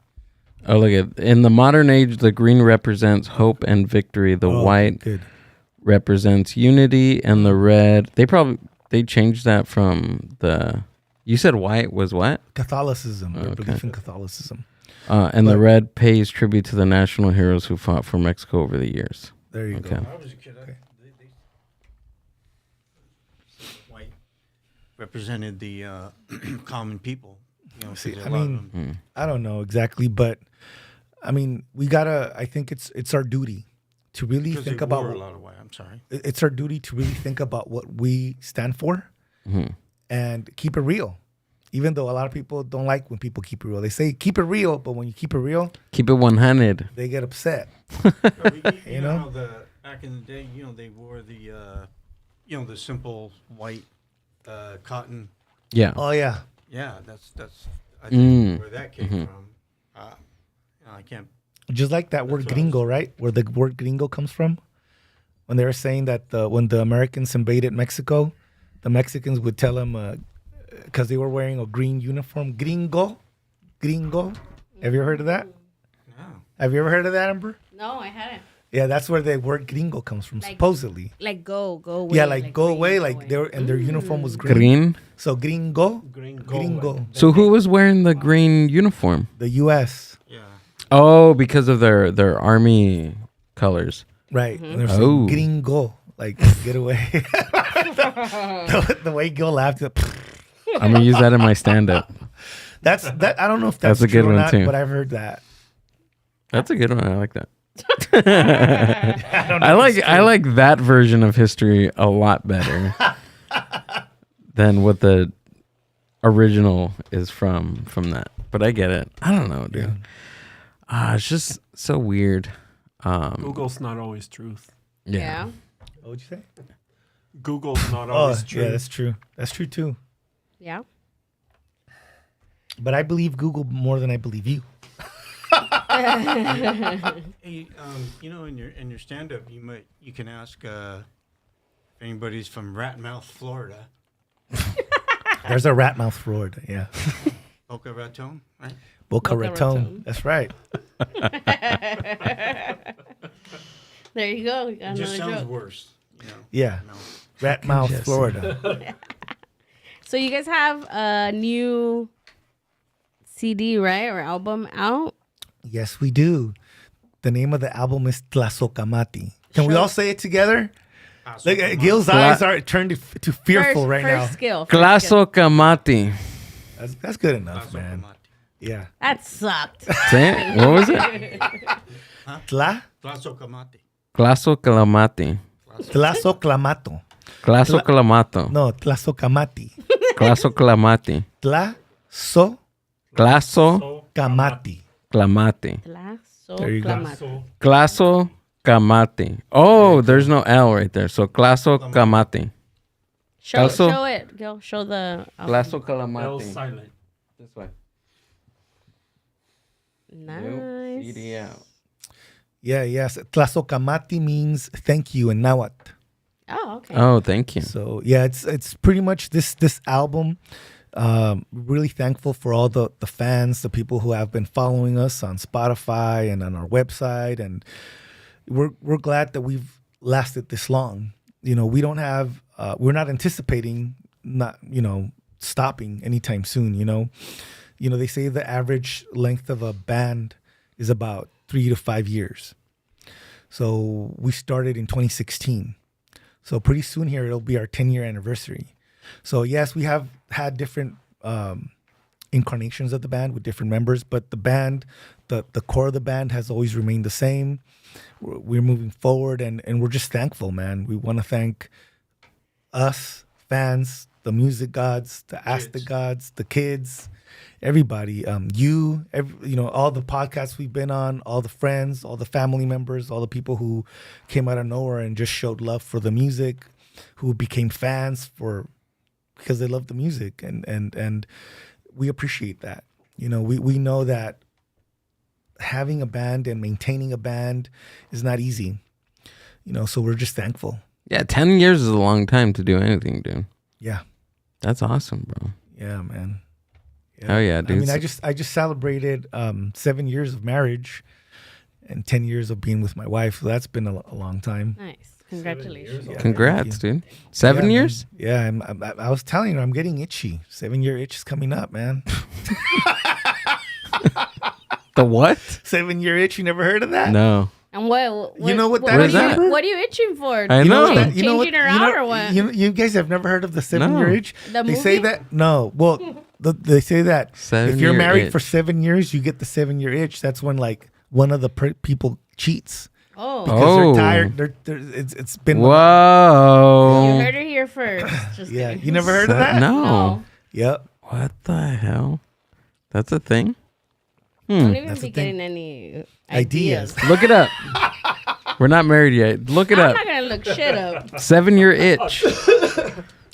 S2: Oh, look at in the modern age, the green represents hope and victory. The white represents unity, and the red they changed that from the. You said white was what?
S4: Catholicism. Their belief in Catholicism.
S2: The red pays tribute to the national heroes who fought for Mexico over the years.
S4: There you go.
S5: When I was a kid, white represented the common people.
S4: See, I don't know exactly, but I mean, I think it's our duty to really think about
S5: a lot of white. I'm sorry.
S4: It's our duty to really think about what we stand for and keep it real. Even though a lot of people don't like when people keep it real. They say keep it real, but when you keep it real,
S2: keep it 100.
S4: They get upset.
S5: You know, back in the day, they wore the the simple white cotton.
S2: Yeah.
S4: Oh yeah.
S5: Yeah, that's I think where that came from. I can't.
S4: Just like that word gringo, right? Where the word gringo comes from. When they were saying that when the Americans invaded Mexico, the Mexicans would tell them, because they were wearing a green uniform, gringo. Have you ever heard of that?
S5: No.
S4: Have you ever heard of that, Amber?
S1: No, I hadn't.
S4: Yeah, that's where the word gringo comes from, supposedly.
S1: Like go away.
S4: Yeah, like go away. Like their uniform was green.
S2: Green?
S4: So gringo.
S2: So who was wearing the green uniform?
S4: The U.S.
S5: Yeah.
S2: Oh, because of their army colors.
S4: Right. And they're saying gringo. Like, get away. the way Gil laughed.
S2: I'm going to use that in my stand-up.
S4: I don't know if that's
S2: a good
S4: true or
S2: one,
S4: not,
S2: too.
S4: but I've heard that.
S2: That's a good one. I like that. I like that version of history a lot better than what the original is from that. But I get it. I don't know, dude.
S4: Yeah.
S2: It's just so weird.
S3: Google's not always truth.
S1: Yeah.
S4: What would you say?
S3: Google's not always true.
S4: Yeah, that's true. That's true too.
S1: Yeah.
S4: But I believe Google more than I believe you.
S5: Hey, in your stand-up, you can ask if anybody's from Ratmouth, Florida.
S4: There's a Ratmouth, Florida. Yeah.
S5: Boca Raton, right?
S4: Boca Raton. That's right.
S1: There you go.
S5: It just sounds worse.
S4: Yeah.
S5: No.
S4: Ratmouth, Florida.
S1: So you guys have a new CD, right, or album out?
S4: Yes, we do. The name of the album is Tlazocamati. Can we all say it together? Look, Gil's eyes are turned to fearful right now.
S1: First skill.
S2: Tlazocamati.
S4: That's good enough, man. Yeah.
S1: That sucked.
S2: Say it. What was it?
S4: Tla
S5: Tlazocamati.
S2: Classoclamati.
S4: Tlazoclamato.
S2: Classoclamato.
S4: No, Tlazocamati.
S2: Classoclamati.
S4: Tlazocamati.
S2: Clamati.
S4: There you go.
S1: Classoclamati.
S2: Classocamati. Oh, there's no L right there. So classocamati.
S1: Show
S2: Classo-
S1: it, Gil. Show the.
S3: L
S2: Classoclamati.
S3: silent.
S2: This way.
S1: Nice.
S2: Nope. CD out.
S4: Yeah, yes. Tlazocamati means thank you in Nahuatl.
S1: Oh, okay.
S2: Oh, thank you.
S4: So yeah, it's pretty much this album. Really thankful for all the fans, the people who have been following us on Spotify and on our website, and we're glad that we've lasted this long. You know, we don't have we're not anticipating stopping anytime soon. You know, they say the average length of a band is about 3 to 5 years. So we started in 2016. So pretty soon here, it'll be our 10-year anniversary. So yes, we have had different incarnations of the band with different members, but the band, the core of the band has always remained the same. We're moving forward, and we're just thankful, man. We want to thank us, fans, the music gods, the Aztec gods, the kids, everybody, all the podcasts we've been on, all the friends, all the family members, all the people who came out of nowhere and just showed love for the music, who became fans because they love the music, and we appreciate that. You know, we know that having a band and maintaining a band is not easy. You know, so we're just thankful.
S2: Yeah, 10 years is a long time to do anything, dude.
S4: Yeah.
S2: That's awesome, bro.
S4: Yeah, man.
S2: Oh yeah, dude.
S4: I mean, I just celebrated 7 years of marriage and 10 years of being with my wife. So that's been a long time.
S1: Nice. Congratulations.
S4: Yeah,
S2: Congrats,
S4: thank
S2: dude. 7
S4: Yeah,
S2: years?
S4: man. Yeah, I was telling her I'm getting itchy. 7-year itch is coming up, man.
S2: The what?
S4: 7-year itch. You never heard of that?
S2: No.
S1: And what
S4: You know what that
S2: What is
S1: are
S2: that?
S1: What are you itching for?
S2: I know.
S1: Changing her out or what?
S4: You guys have never heard of the 7-year
S2: No.
S4: itch?
S1: The
S4: They say
S1: movie?
S4: that they say that if
S2: 7-year
S4: you're married
S2: itch.
S4: for 7 years, you get the 7-year itch. That's when like one of the people cheats
S1: Oh,
S4: because
S2: Oh.
S4: they're tired. It's been
S2: Whoa.
S1: you heard her here first. Just
S4: yeah.
S1: kidding.
S4: You never heard of that?
S2: No.
S1: No.
S4: Yep.
S2: What the hell? That's a thing?
S1: Don't even
S4: That's
S1: be
S4: the thing.
S1: getting any
S4: Ideas.
S1: ideas.
S2: Look it up. We're not married yet. Look it
S1: I'm
S2: up.
S1: not gonna look shit up.
S2: 7-year itch.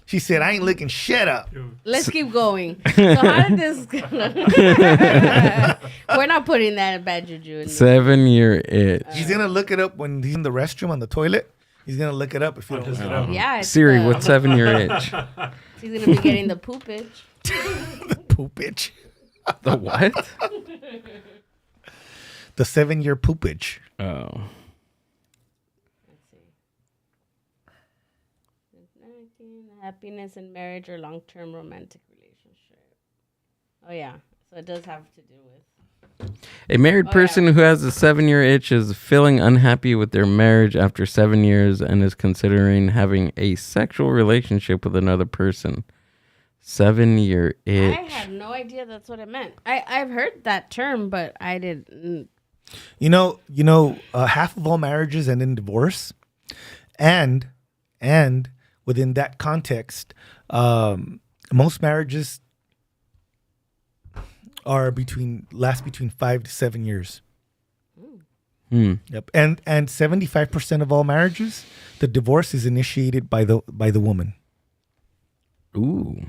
S4: She said, "I ain't looking shit up."
S1: Let's keep going. So how did this? We're not putting that bad juju in.
S2: 7-year itch.
S4: He's gonna look it up when he's in the restroom on the toilet. He's gonna look it up if you don't look it up.
S1: Yeah, it's
S2: Siri,
S1: the-
S2: what's 7-year itch?
S1: He's gonna be getting the poop itch.
S4: The poop itch.
S2: The what?
S4: The 7-year poop itch.
S2: Oh.
S1: Happiness in marriage or long-term romantic relationship. Oh yeah, so it does have to do with.
S2: A married
S1: Oh,
S2: person
S1: yeah.
S2: who has a 7-year itch is feeling unhappy with their marriage after 7 years and is considering having a sexual relationship with another person. 7-year itch.
S1: I had no idea that's what it meant. I've heard that term, but I didn't.
S4: You know, half of all marriages end in divorce, and within that context, most marriages last between 5 to 7 years. Yep, and 75% of all marriages, the divorce is initiated by the woman.
S2: Ooh.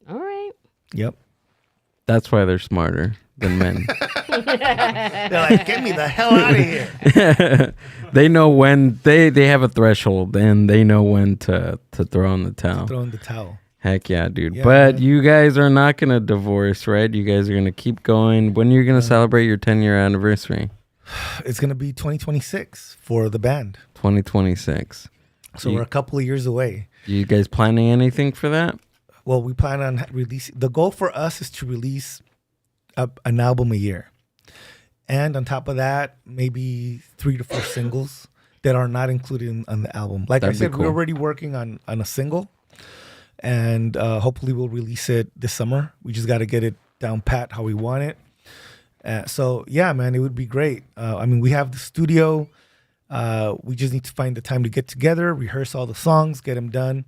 S1: All right.
S4: Yep,
S2: That's why they're smarter than men.
S4: they're like, "Get me the hell out of here."
S2: They know when they have a threshold and they know when to throw in the towel.
S4: Throw in the towel.
S2: Heck yeah, dude.
S4: Yeah,
S2: but
S4: man.
S2: you guys are not going to divorce, right? You guys are going to keep going. When are you going to celebrate your 10-year anniversary?
S4: It's gonna be 2026 for the band,
S2: 2026.
S4: so we're a couple of years away.
S2: You guys planning anything for that?
S4: Well, we plan on releasing. The goal for us is to release an album a year, and on top of that, maybe 3 to 4 singles that are not included on the album. Like
S2: That'd
S4: I
S2: be
S4: said,
S2: cool.
S4: we're already working on a single, and hopefully we'll release it this summer. We just got to get it down pat how we want it. So yeah, man, it would be great. I mean, we have the studio. We just need to find the time to get together, rehearse all the songs, get them done.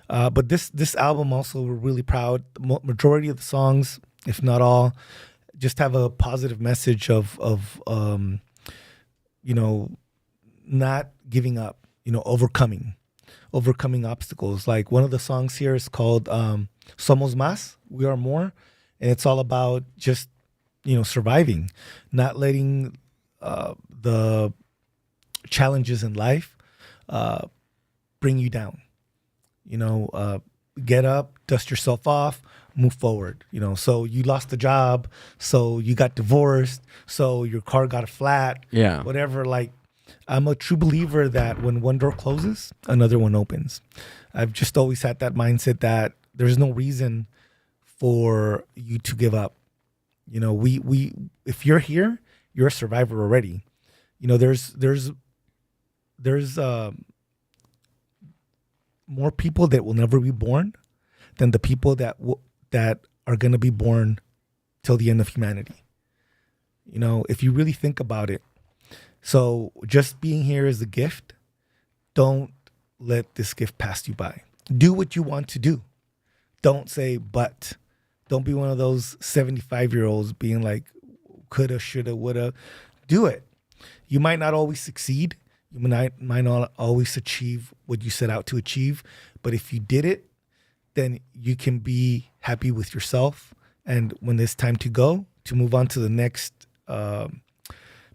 S4: But this album also, we're really proud. The majority of the songs, if not all, just have a positive message of not giving up, overcoming obstacles. Like one of the songs here is called Somos Más, We Are More. And it's all about just, surviving, not letting the challenges in life bring you down. Get up, dust yourself off, move forward. So you lost a job, so you got divorced, so your car got a flat, whatever. Like, I'm a true believer that when one door closes, another one opens. I've just always had that mindset that there's no reason for you to give up. We if you're here, you're a survivor already. There's more people that will never be born than the people that are going to be born till the end of humanity. If you really think about it. So just being here is a gift. Don't let this gift pass you by. Do what you want to do. Don't say but. Don't be one of those 75-year-olds being like, coulda, shoulda, woulda. Do it. You might not always succeed. You might not always achieve what you set out to achieve. But if you did it, then you can be happy with yourself. And when it's time to move on to the next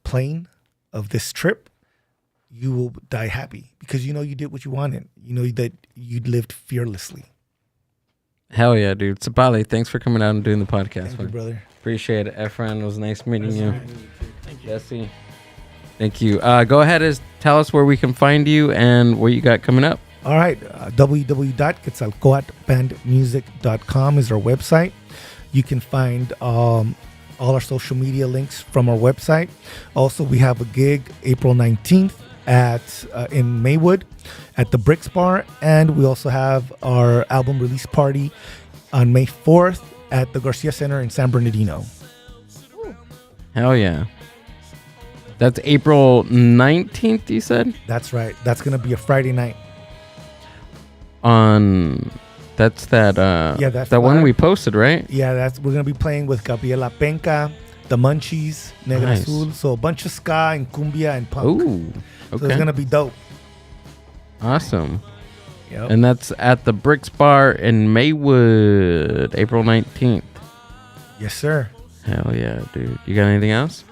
S4: plane of this trip, you will die happy because you did what you wanted. That you lived fearlessly.
S2: Hell yeah, dude. Sabali, thanks for coming out and doing the podcast.
S4: Thank you, brother.
S2: Appreciate it. Efren, it was nice meeting you. Thank you. Jesse. Thank you. Go ahead and tell us where we can find you and what you got coming up.
S4: All right. www.quetzalcoatlbandmusic.com is our website. You can find all our social media links from our website. Also, we have a gig April 19th in Maywood at the Bricks Bar. And we also have our album release party on May 4th at the Garcia Center in San Bernardino.
S2: Hell yeah. That's April 19th, you said?
S4: That's right. That's going to be a Friday night.
S2: That's that
S4: that's
S2: that one we posted, right?
S4: Yeah, we're going to be playing with Gabriela Penca, The Munchies, Negra
S2: Nice.
S4: Azul. So a bunch of ska and cumbia and punk.
S2: Ooh,
S4: So it's
S2: okay.
S4: going to be dope.
S2: Awesome.
S4: Yep.
S2: And that's at the Bricks Bar in Maywood, April 19th.
S4: Yes, sir.
S2: Hell yeah, dude. You got anything else?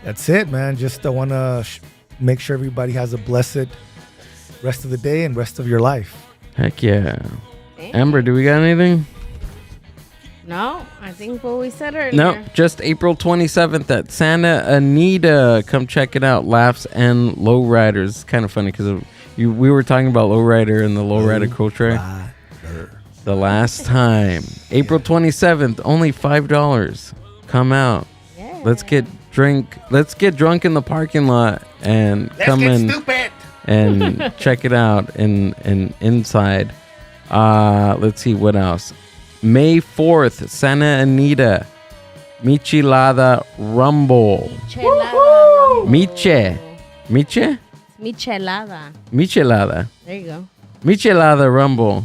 S4: That's it, man. Just I want to make sure everybody has a blessed rest of the day and rest of your life.
S2: Heck yeah.
S1: Thank
S2: Amber, do we got anything?
S1: No, I think what we said earlier.
S2: No, just April 27th at Santa Anita. Come check it out. Laughs and Lowriders. It's kind of funny because we were talking about Lowrider and the Lowrider culture the last time. April 27th, only $5. Come out.
S1: Yeah.
S2: Let's get drunk in the parking lot and come in and check it out in inside. Let's see what else. May 4th, Santa Anita, Michelada Rumble. Miche.
S1: Michelada.
S2: Michelada.
S1: There you go.
S2: Michelada Rumble.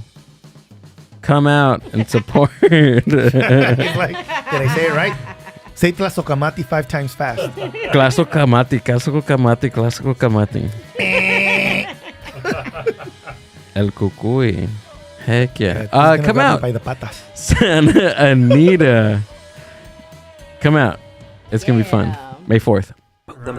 S2: Come out and support.
S4: It's like, did I say it right? Say Tlazocamati 5 times fast.
S2: Tlazocamati. El Cucuy. Heck yeah.
S4: He's gonna
S2: Come
S4: grab me
S2: out.
S4: by the patas.
S2: Santa Anita. Come out. It's going to be fun.
S1: Yeah.
S2: May 4th.
S6: The